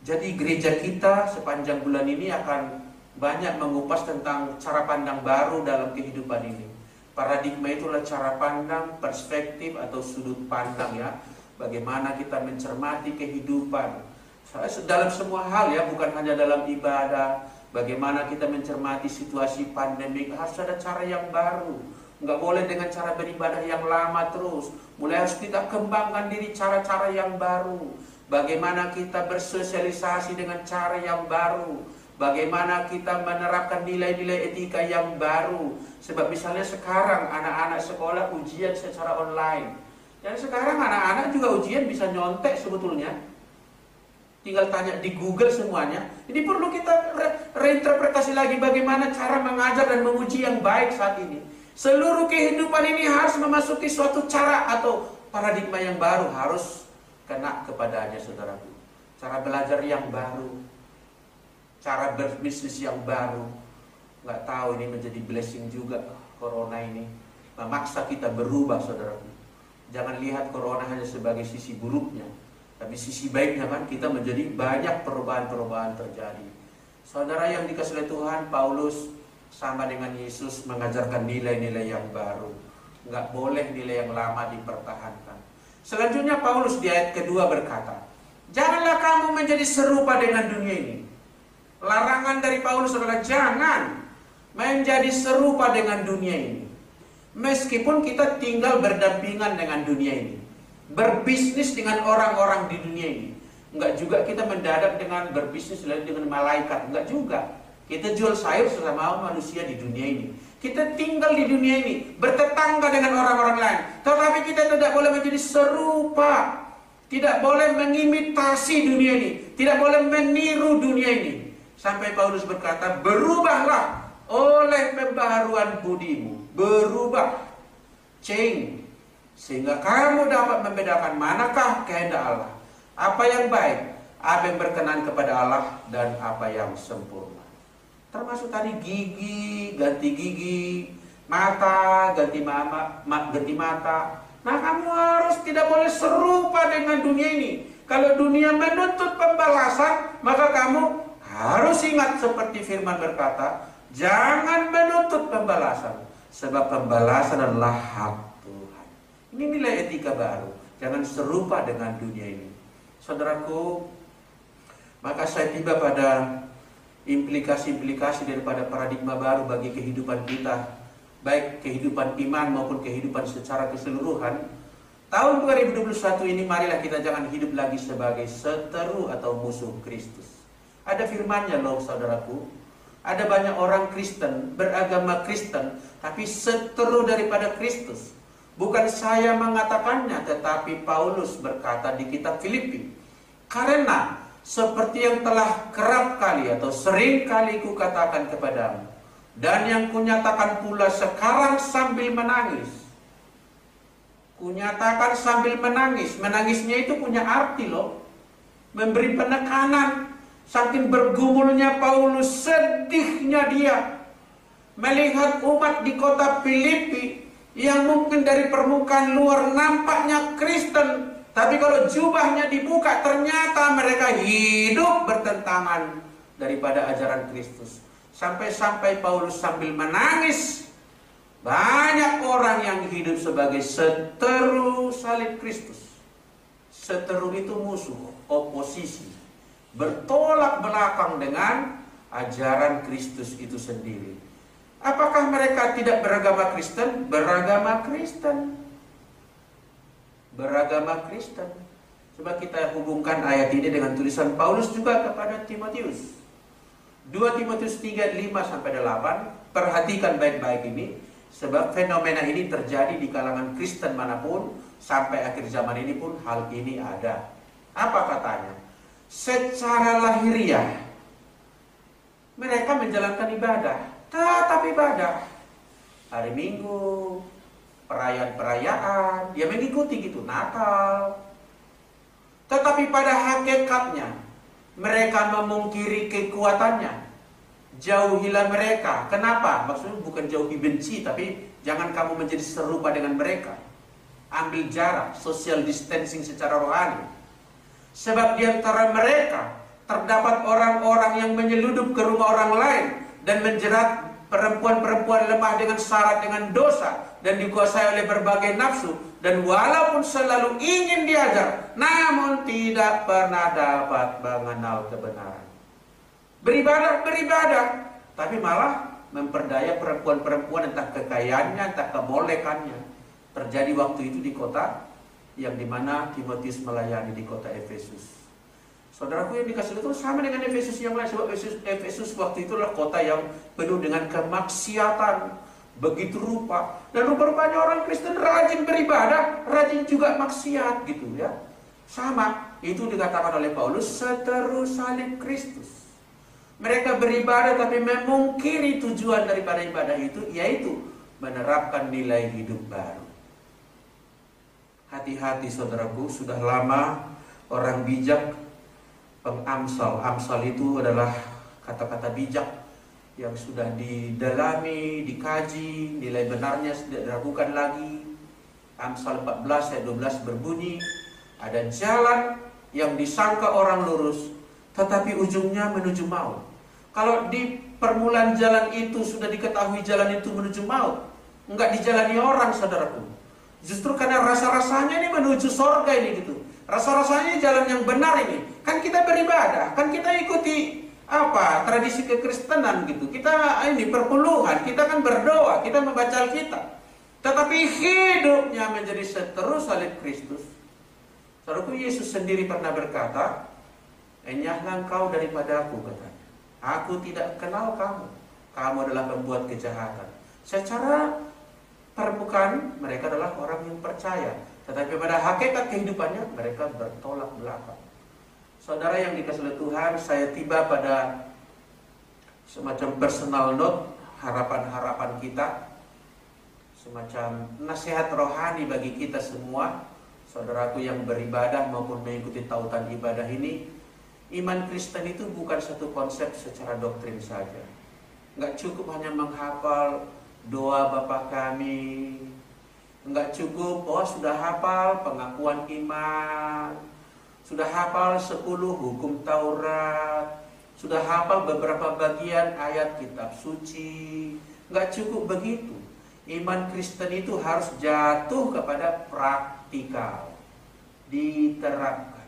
B: Jadi gereja kita sepanjang bulan ini akan banyak mengupas tentang cara pandang baru dalam kehidupan ini. Paradigma itulah cara pandang, perspektif atau sudut pandang ya. Bagaimana kita mencermati kehidupan dalam semua hal ya, bukan hanya dalam ibadah. Bagaimana kita mencermati situasi pandemik, harus ada cara yang baru. Nggak boleh dengan cara beribadah yang lama terus. Mulai harus kita kembangkan diri cara-cara yang baru. Bagaimana kita bersosialisasi dengan cara yang baru. Bagaimana kita menerapkan nilai-nilai etika yang baru. Sebab misalnya sekarang anak-anak sekolah ujian secara online. Dan sekarang anak-anak juga ujian bisa nyontek sebetulnya. Tinggal tanya di Google semuanya. Ini perlu kita reinterpretasi lagi bagaimana cara mengajar dan menguji yang baik saat ini. Seluruh kehidupan ini harus memasuki suatu cara atau paradigma yang baru. Harus kena kepadanya saudaraku. Cara belajar yang baru, cara berbisnis yang baru. Nggak tahu ini menjadi blessing juga corona ini. Memaksa kita berubah saudaraku. Jangan lihat corona hanya sebagai sisi buruknya, tapi sisi baiknya kan kita menjadi banyak perubahan-perubahan terjadi. Saudara yang dikasihi oleh Tuhan, Paulus sama dengan Yesus mengajarkan nilai-nilai yang baru. Nggak boleh nilai yang lama dipertahankan. Selanjutnya Paulus di ayat kedua berkata, janganlah kamu menjadi serupa dengan dunia ini. Larangan dari Paulus adalah jangan menjadi serupa dengan dunia ini. Meskipun kita tinggal berdampingan dengan dunia ini, berbisnis dengan orang-orang di dunia ini, enggak juga kita mendadak dengan berbisnis dengan malaikat, enggak juga. Kita jual sayur sesama manusia di dunia ini. Kita tinggal di dunia ini, bertetangga dengan orang-orang lain. Tetapi kita tidak boleh menjadi serupa, tidak boleh mengimitasi dunia ini, tidak boleh meniru dunia ini. Sampai Paulus berkata, berubahlah oleh pembaharuan budimu. Berubah, change, sehingga kamu dapat membedakan manakah kehendak Allah, apa yang baik, apa yang berkenan kepada Allah, dan apa yang sempurna. Termasuk tadi gigi, ganti gigi, mata, ganti mata. Nah, kamu harus tidak boleh serupa dengan dunia ini. Kalau dunia menuntut pembalasan, maka kamu harus ingat seperti firman berkata, jangan menuntut pembalasan. Sebab pembalasan adalah hak Tuhan. Ini nilai etika baru. Jangan serupa dengan dunia ini. Saudaraku, maka saya tiba pada implikasi-implikasi daripada paradigma baru bagi kehidupan kita, baik kehidupan iman maupun kehidupan secara keseluruhan. Tahun 2021 ini marilah kita jangan hidup lagi sebagai seteru atau musuh Kristus. Ada firman-Nya loh saudaraku. Ada banyak orang Kristen, beragama Kristen, tapi seteru daripada Kristus. Bukan saya mengatakannya, tetapi Paulus berkata di kitab Filipi. Karena seperti yang telah kerap kali atau sering kali kukatakan kepadamu, dan yang kunyatakan pula sekarang sambil menangis. Kunyatakan sambil menangis. Menangisnya itu punya arti loh. Memberi penekanan. Saking bergumulnya Paulus, sedihnya dia melihat umat di kota Filipi yang mungkin dari permukaan luar nampaknya Kristen, tapi kalau jubahnya dibuka ternyata mereka hidup bertentangan daripada ajaran Kristus. Sampai-sampai Paulus sambil menangis, banyak orang yang hidup sebagai seteru salib Kristus. Seteru itu musuh, oposisi, bertolak belakang dengan ajaran Kristus itu sendiri. Apakah mereka tidak beragama Kristen? Beragama Kristen. Beragama Kristen. Coba kita hubungkan ayat ini dengan tulisan Paulus juga kepada Timotius. 2 Timotius 3:5-8. Perhatikan baik-baik ini, sebab fenomena ini terjadi di kalangan Kristen manapun, sampai akhir zaman ini pun hal ini ada. Apa katanya? Secara lahiriah mereka menjalankan ibadah, tetap ibadah. Hari Minggu, perayaan-perayaan, dia mengikuti gitu, Natal. Tetapi pada hakikatnya mereka memungkiri kekuatannya. Jauhilah mereka. Kenapa? Maksudnya bukan jauhi benci, tapi jangan kamu menjadi serupa dengan mereka. Ambil jarak, social distancing secara rohani. Sebab di antara mereka terdapat orang-orang yang menyeludup ke rumah orang lain dan menjerat perempuan-perempuan lemah dengan syarat dengan dosa dan dikuasai oleh berbagai nafsu, dan walaupun selalu ingin diajar namun tidak pernah dapat mengenal kebenaran. Beribadah, tapi malah memperdaya perempuan-perempuan, entah kekayaannya, entah kemolekannya. Terjadi waktu itu di kota yang dimana Timotius melayani, di kota Efesus. Saudaraku yang dikasih itu sama dengan Efesus yang lain, sebab Efesus waktu itu adalah kota yang penuh dengan kemaksiatan begitu rupa, dan rupa-rupanya orang Kristen rajin beribadah, rajin juga maksiat gitu ya. Sama, itu dikatakan oleh Paulus seteru salib Kristus. Mereka beribadah tapi memungkiri tujuan daripada ibadah itu, yaitu menerapkan nilai hidup baru. Hati-hati saudaraku, sudah lama orang bijak pengamsal. Amsal itu adalah kata-kata bijak yang sudah didalami, dikaji, nilai benarnya tidak diragukan lagi. Amsal 14 ayat 12 berbunyi, ada jalan yang disangka orang lurus, tetapi ujungnya menuju maut. Kalau di permulaan jalan itu sudah diketahui jalan itu menuju maut, enggak dijalani orang, saudaraku. Justru karena rasa-rasanya ini menuju sorga ini gitu. Rasa-rasanya jalan yang benar ini. Kan kita beribadah, kan kita ikuti tradisi kekristenan gitu. Kita ini perpuluhan, kita kan berdoa, kita membaca Alkitab. Tetapi hidupnya menjadi seteru salib Kristus. Saudaraku, Yesus sendiri pernah berkata, "Enyahlah engkau daripada aku," katanya. "Aku tidak kenal kamu. Kamu adalah pembuat kejahatan." Secara permukaan mereka adalah orang yang percaya, tetapi pada hakikat kehidupannya mereka bertolak belakang. Saudara yang dikasihi oleh Tuhan, saya tiba pada semacam personal note, harapan-harapan kita, semacam nasihat rohani bagi kita semua, saudaraku yang beribadah maupun mengikuti tautan ibadah ini. Iman Kristen itu bukan satu konsep secara doktrin saja. Nggak cukup hanya menghafal doa Bapa kami, nggak cukup, sudah hafal pengakuan iman, sudah hafal 10 hukum Taurat, sudah hafal beberapa bagian ayat kitab suci. Nggak cukup begitu. Iman Kristen itu harus jatuh kepada praktikal, diterapkan.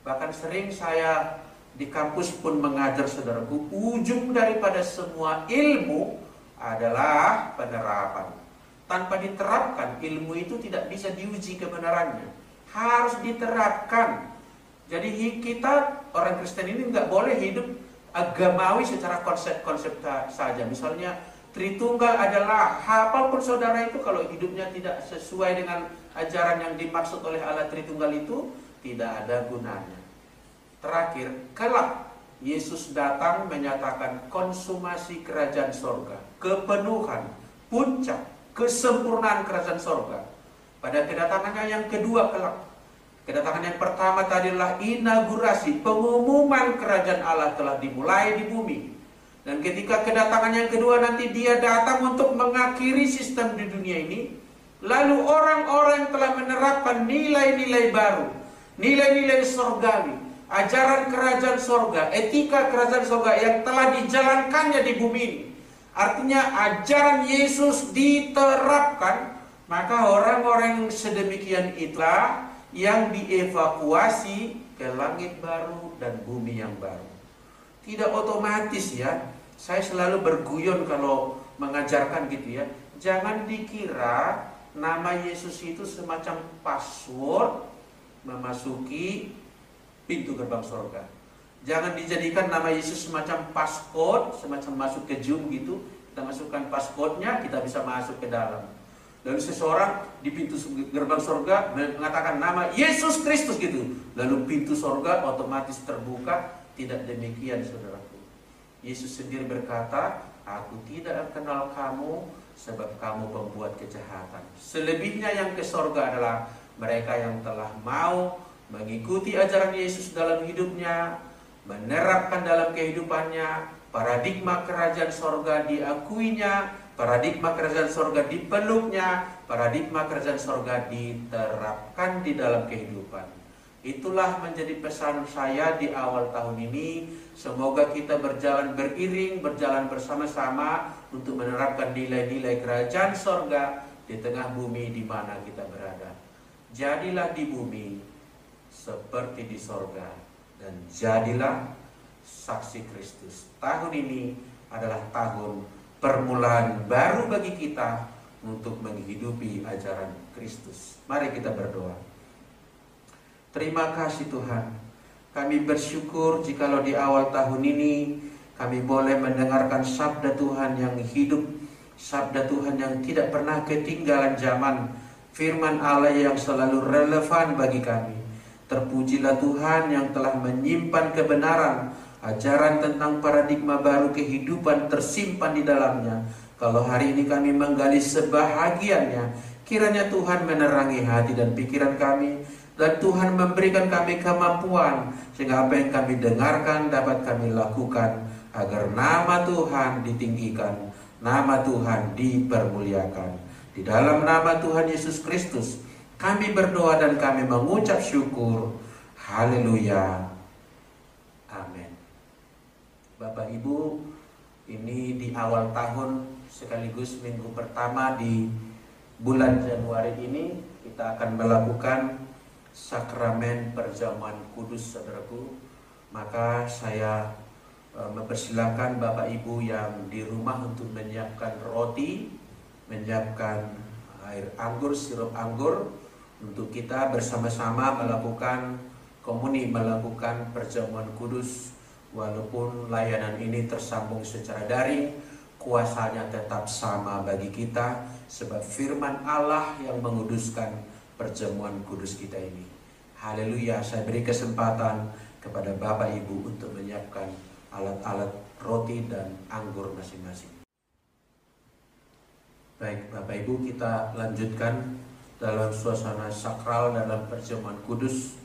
B: Bahkan sering saya di kampus pun mengajar, saudaraku, ujung daripada semua ilmu adalah penerapan. Tanpa diterapkan, ilmu itu tidak bisa diuji kebenarannya. Harus diterapkan. Jadi kita orang Kristen ini nggak boleh hidup agamawi secara konsep-konsep saja. Misalnya Tritunggal adalah, apapun saudara itu kalau hidupnya tidak sesuai dengan ajaran yang dimaksud oleh Allah Tritunggal itu, tidak ada gunanya. Terakhir, kelak Yesus datang menyatakan konsumasi kerajaan sorga, kepenuhan, puncak, kesempurnaan kerajaan sorga. Pada kedatangannya yang kedua kelak. Kedatangan yang pertama tadi adalah inaugurasi, pengumuman kerajaan Allah telah dimulai di bumi. Dan ketika kedatangan yang kedua nanti dia datang untuk mengakhiri sistem di dunia ini. Lalu orang-orang yang telah menerapkan nilai-nilai baru, nilai-nilai sorgawi, ajaran kerajaan sorga, etika kerajaan sorga yang telah dijalankannya di bumi ini. Artinya ajaran Yesus diterapkan, maka orang-orang yang sedemikian itulah yang dievakuasi ke langit baru dan bumi yang baru. Tidak otomatis ya. Saya selalu berguyon kalau mengajarkan gitu ya. Jangan dikira nama Yesus itu semacam password memasuki pintu gerbang surga. Jangan dijadikan nama Yesus semacam passcode, semacam masuk ke Zoom gitu. Kita masukkan passcode-nya, kita bisa masuk ke dalam. Lalu seseorang di pintu gerbang surga mengatakan nama Yesus Kristus gitu. Lalu pintu surga otomatis terbuka. Tidak demikian saudaraku. Yesus sendiri berkata, aku tidak kenal kamu sebab kamu pembuat kejahatan. Selebihnya yang ke surga adalah mereka yang telah mau mengikuti ajaran Yesus dalam hidupnya, menerapkan dalam kehidupannya, paradigma kerajaan surga diakuinya, paradigma kerajaan surga dipeluknya, paradigma kerajaan surga diterapkan di dalam kehidupan. Itulah menjadi pesan saya di awal tahun ini. Semoga kita berjalan beriring, berjalan bersama-sama untuk menerapkan nilai-nilai kerajaan sorga di tengah bumi di mana kita berada. Jadilah di bumi seperti di sorga, dan jadilah saksi Kristus. Tahun ini adalah tahun permulaan baru bagi kita untuk menghidupi ajaran Kristus. Mari kita berdoa. Terima kasih Tuhan, kami bersyukur jikalau di awal tahun ini kami boleh mendengarkan sabda Tuhan yang hidup, sabda Tuhan yang tidak pernah ketinggalan zaman, firman Allah yang selalu relevan bagi kami. Terpujilah Tuhan yang telah menyimpan kebenaran, ajaran tentang paradigma baru kehidupan tersimpan di dalamnya. Kalau hari ini kami menggali sebahagiannya, kiranya Tuhan menerangi hati dan pikiran kami, dan Tuhan memberikan kami kemampuan sehingga apa yang kami dengarkan dapat kami lakukan, agar nama Tuhan ditinggikan, nama Tuhan dipermuliakan. Di dalam nama Tuhan Yesus Kristus kami berdoa dan kami mengucap syukur. Haleluya. Amin. Bapak Ibu, ini di awal tahun sekaligus minggu pertama di bulan Januari ini kita akan melakukan sakramen perjamuan kudus, saudaraku. Maka saya mempersilakan Bapak Ibu yang di rumah untuk menyiapkan roti, menyiapkan air anggur, sirup anggur, untuk kita bersama-sama melakukan komuni, melakukan perjamuan kudus. Walaupun layanan ini tersambung secara daring, kuasanya tetap sama bagi kita, sebab firman Allah yang menguduskan perjamuan kudus kita ini. Haleluya. Saya beri kesempatan kepada Bapak Ibu untuk menyiapkan alat-alat roti dan anggur masing-masing. Baik Bapak Ibu, kita lanjutkan dalam suasana sakral dalam perjamuan kudus.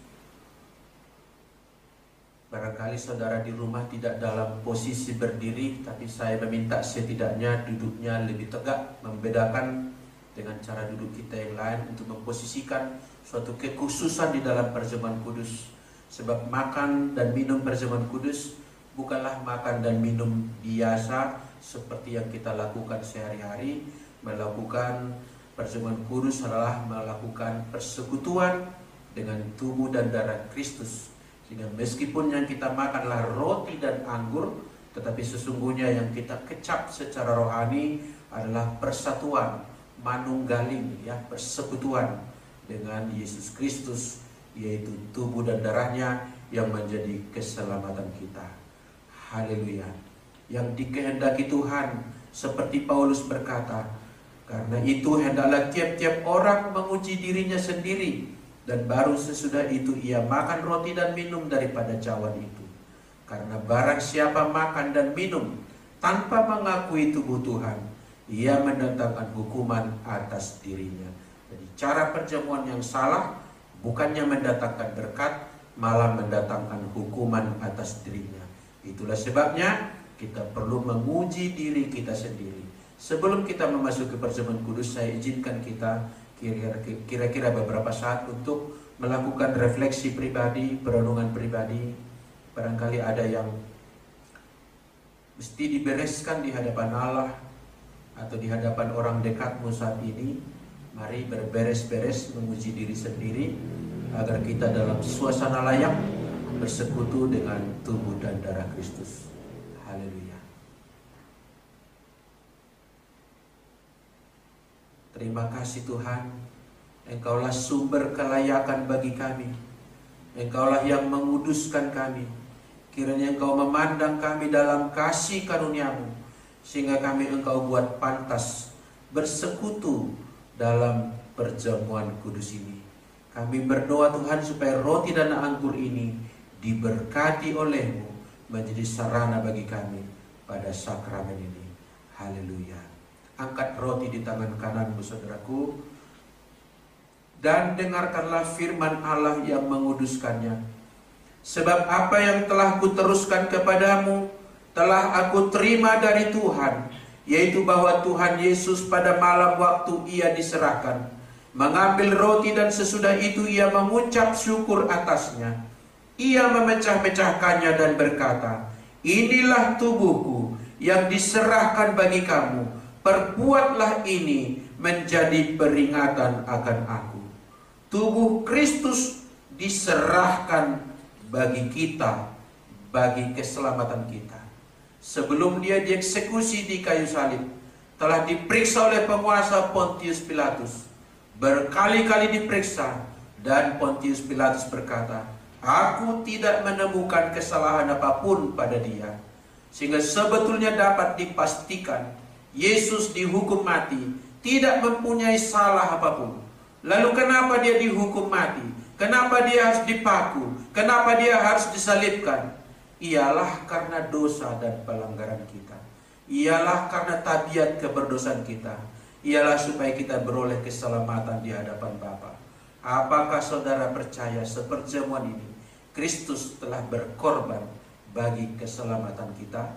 B: Barangkali saudara di rumah tidak dalam posisi berdiri, tapi saya meminta setidaknya duduknya lebih tegak, membedakan dengan cara duduk kita yang lain untuk memposisikan suatu kekhususan di dalam perjamuan kudus. Sebab makan dan minum perjamuan kudus bukanlah makan dan minum biasa seperti yang kita lakukan sehari-hari. Melakukan perjamuan kudus adalah melakukan persekutuan dengan tubuh dan darah Kristus. Sehingga meskipun yang kita makanlah roti dan anggur, tetapi sesungguhnya yang kita kecap secara rohani adalah persatuan, manunggaling, ya, persekutuan dengan Yesus Kristus, yaitu tubuh dan darahnya yang menjadi keselamatan kita. Haleluya. Yang dikehendaki Tuhan Seperti Paulus berkata, karena itu hendaklah tiap-tiap orang menguji dirinya sendiri, dan baru sesudah itu ia makan roti dan minum daripada cawan itu. Karena barang siapa makan dan minum tanpa mengakui tubuh Tuhan, ia mendatangkan hukuman atas dirinya. Jadi cara perjamuan yang salah bukannya mendatangkan berkat, malah mendatangkan hukuman atas dirinya. Itulah sebabnya kita perlu menguji diri kita sendiri. Sebelum kita memasuki perjamuan kudus, saya izinkan kita kira-kira beberapa saat untuk melakukan refleksi pribadi, perenungan pribadi. Barangkali ada yang mesti dibereskan di hadapan Allah atau di hadapan orang dekatmu saat ini. Mari berberes-beres, menguji diri sendiri agar kita dalam suasana layak bersekutu dengan tubuh dan darah Kristus. Haleluya. Terima kasih Tuhan, Engkaulah sumber kelayakan bagi kami. Engkaulah yang menguduskan kami. Kiranya Engkau memandang kami dalam kasih karunia-Mu, sehingga kami Engkau buat pantas bersekutu dalam perjamuan kudus ini. Kami berdoa Tuhan supaya roti dan anggur ini diberkati oleh-Mu, menjadi sarana bagi kami pada sakramen ini. Haleluya. Angkat roti di tangan kananmu saudaraku, dan dengarkanlah firman Allah yang menguduskannya. Sebab apa yang telah kuteruskan kepadamu telah aku terima dari Tuhan, yaitu bahwa Tuhan Yesus pada malam waktu ia diserahkan, mengambil roti dan sesudah itu ia mengucap syukur atasnya. Ia memecah-mecahkannya dan berkata, inilah tubuhku yang diserahkan bagi kamu. Perbuatlah ini menjadi peringatan akan aku. Tubuh Kristus diserahkan bagi kita, bagi keselamatan kita. Sebelum dia dieksekusi di kayu salib, telah diperiksa oleh penguasa Pontius Pilatus. Berkali-kali diperiksa, dan Pontius Pilatus berkata, aku tidak menemukan kesalahan apapun pada dia. Sehingga sebetulnya dapat dipastikan Yesus dihukum mati, tidak mempunyai salah apapun. Lalu kenapa dia dihukum mati? Kenapa dia harus dipaku? Kenapa dia harus disalibkan? Ialah karena dosa dan pelanggaran kita. Ialah karena tabiat keberdosaan kita. Ialah supaya kita beroleh keselamatan di hadapan Bapa. Apakah saudara percaya seperjamuan ini Kristus telah berkorban bagi keselamatan kita?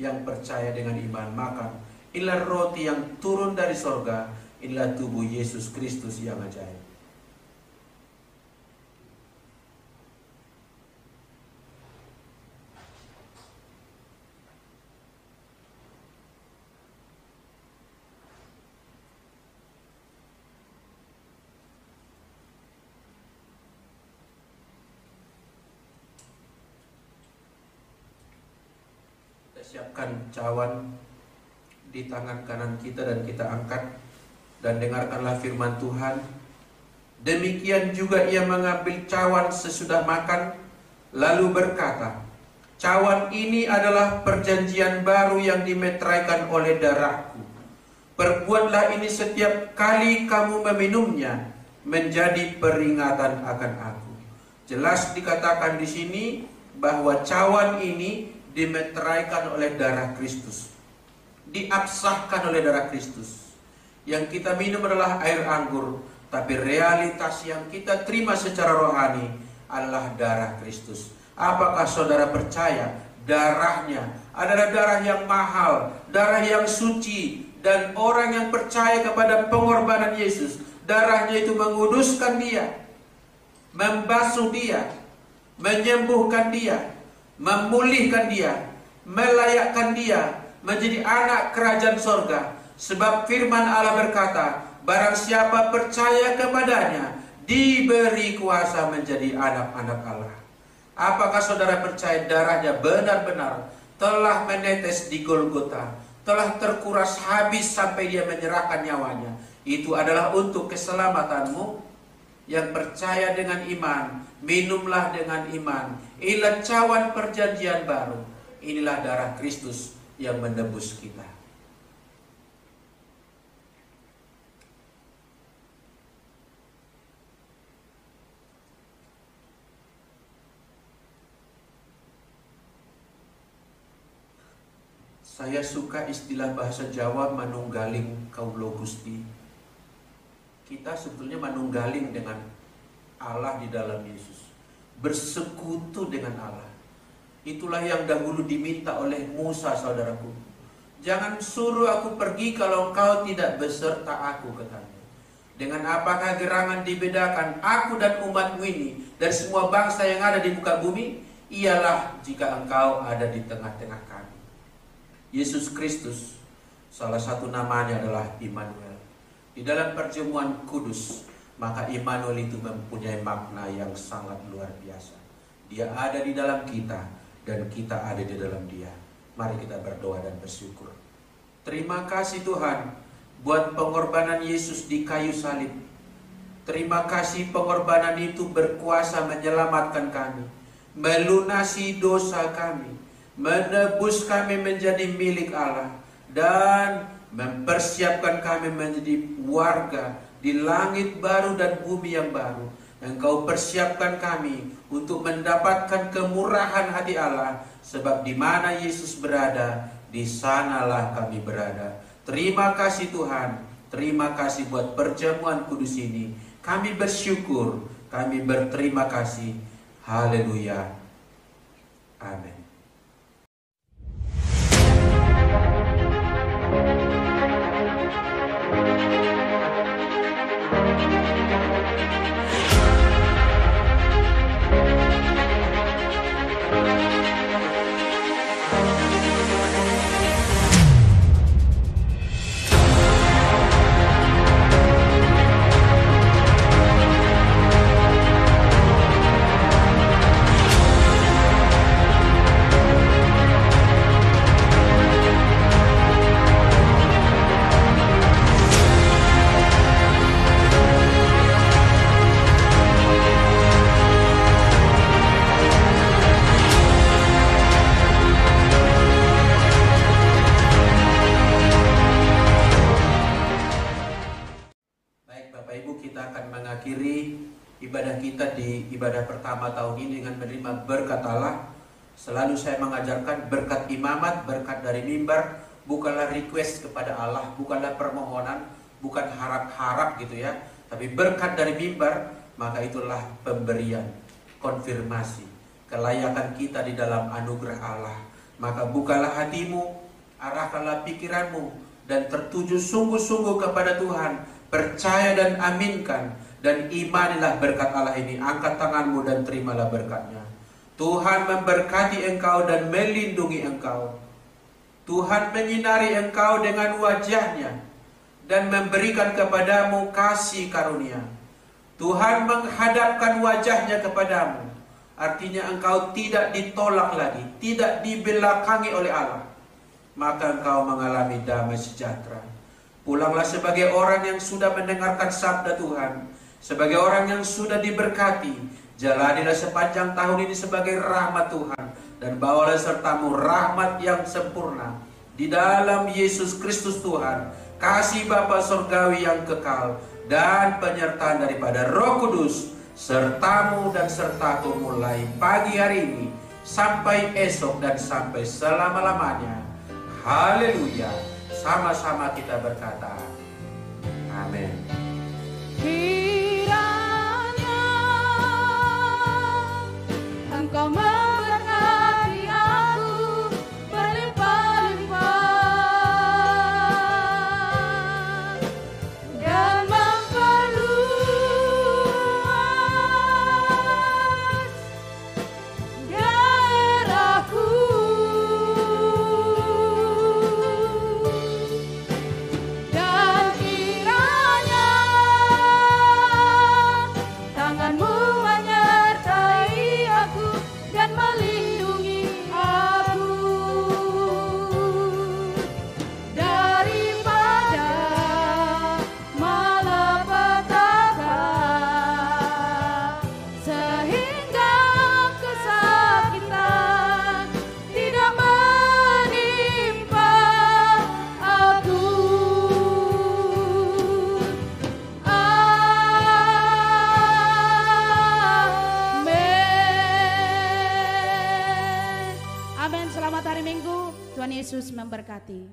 B: Yang percaya dengan iman makan, inilah roti yang turun dari sorga, inilah tubuh Yesus Kristus yang ajaib. Siapkan cawan di tangan kanan kita dan kita angkat, dan dengarkanlah firman Tuhan. Demikian juga ia mengambil cawan sesudah makan, lalu berkata, cawan ini adalah perjanjian baru yang dimeteraikan oleh darahku. Perbuatlah ini setiap kali kamu meminumnya, menjadi peringatan akan aku. Jelas dikatakan di sini bahwa cawan ini dimeteraikan oleh darah Kristus, diabsahkan oleh darah Kristus. Yang kita minum adalah air anggur, tapi realitas yang kita terima secara rohani adalah darah Kristus. Apakah saudara percaya darahnya adalah darah yang mahal, darah yang suci, dan orang yang percaya kepada pengorbanan Yesus, darahnya itu menguduskan dia, membasuh dia, menyembuhkan dia, memulihkan dia, melayakkan dia menjadi anak kerajaan sorga. Sebab firman Allah berkata, barang siapa percaya kepadanya, diberi kuasa menjadi anak-anak Allah. Apakah saudara percaya darahnya benar-benar telah menetes di Golgota, telah terkuras habis sampai dia menyerahkan nyawanya? Itu adalah untuk keselamatanmu. Yang percaya dengan iman, minumlah dengan iman. Inilah cawan perjanjian baru. Inilah darah Kristus yang menebus kita. Saya suka istilah bahasa Jawa manunggaling kaulo Gusti. Kita sebetulnya manunggaling dengan Allah di dalam Yesus, bersekutu dengan Allah. Itulah yang dahulu diminta oleh Musa, saudaraku. Jangan suruh aku pergi kalau engkau tidak beserta aku, katanya. Dengan apakah gerangan dibedakan aku dan umatmu ini dari semua bangsa yang ada di muka bumi? Ialah jika engkau ada di tengah-tengah kami. Yesus Kristus, salah satu namanya adalah Immanuel. Di dalam perjamuan kudus, maka Immanuel itu mempunyai makna yang sangat luar biasa. Dia ada di dalam kita dan kita ada di dalam Dia. Mari kita berdoa dan bersyukur. Terima kasih Tuhan buat pengorbanan Yesus di kayu salib. Terima kasih pengorbanan itu berkuasa menyelamatkan kami, melunasi dosa kami, menebus kami menjadi milik Allah, dan mempersiapkan kami menjadi warga di langit baru dan bumi yang baru. Engkau persiapkan kami untuk mendapatkan kemurahan hati Allah, sebab di mana Yesus berada, di sanalah kami berada. Terima kasih Tuhan, terima kasih buat perjamuan kudus ini. Kami bersyukur, kami berterima kasih. Haleluya. Amin. Ibadah kita di ibadah pertama tahun ini dengan menerima berkat Allah. Selalu saya mengajarkan berkat imamat, berkat dari mimbar, bukanlah request kepada Allah, bukanlah permohonan, bukan harap-harap gitu ya, tapi berkat dari mimbar, maka itulah pemberian, konfirmasi kelayakan kita di dalam anugerah Allah. Maka bukalah hatimu, arahkanlah pikiranmu, dan tertuju sungguh-sungguh kepada Tuhan, percaya dan aminkan, dan imanilah berkat Allah ini. Angkat tanganmu dan terimalah berkatnya. Tuhan memberkati engkau dan melindungi engkau. Tuhan menyinari engkau dengan wajahnya dan memberikan kepadamu kasih karunia. Tuhan menghadapkan wajahnya kepadamu. Artinya engkau tidak ditolak lagi, tidak dibelakangi oleh Allah. Maka engkau mengalami damai sejahtera. Pulanglah sebagai orang yang sudah mendengarkan sabda Tuhan, sebagai orang yang sudah diberkati. Jalanilah sepanjang tahun ini sebagai rahmat Tuhan, dan bawalah sertamu rahmat yang sempurna di dalam Yesus Kristus Tuhan, kasih Bapa Surgawi yang kekal, dan penyertaan daripada Roh Kudus sertamu dan sertaku mulai pagi hari ini sampai esok dan sampai selama-lamanya. Haleluya. Sama-sama kita berkata amin.
A: Engkau memberkati aku berlimpah-limpah dan memperluas daerahku, dan kiranya tanganmu menyertai aku dan Selamat hari Minggu, Tuhan Yesus memberkati.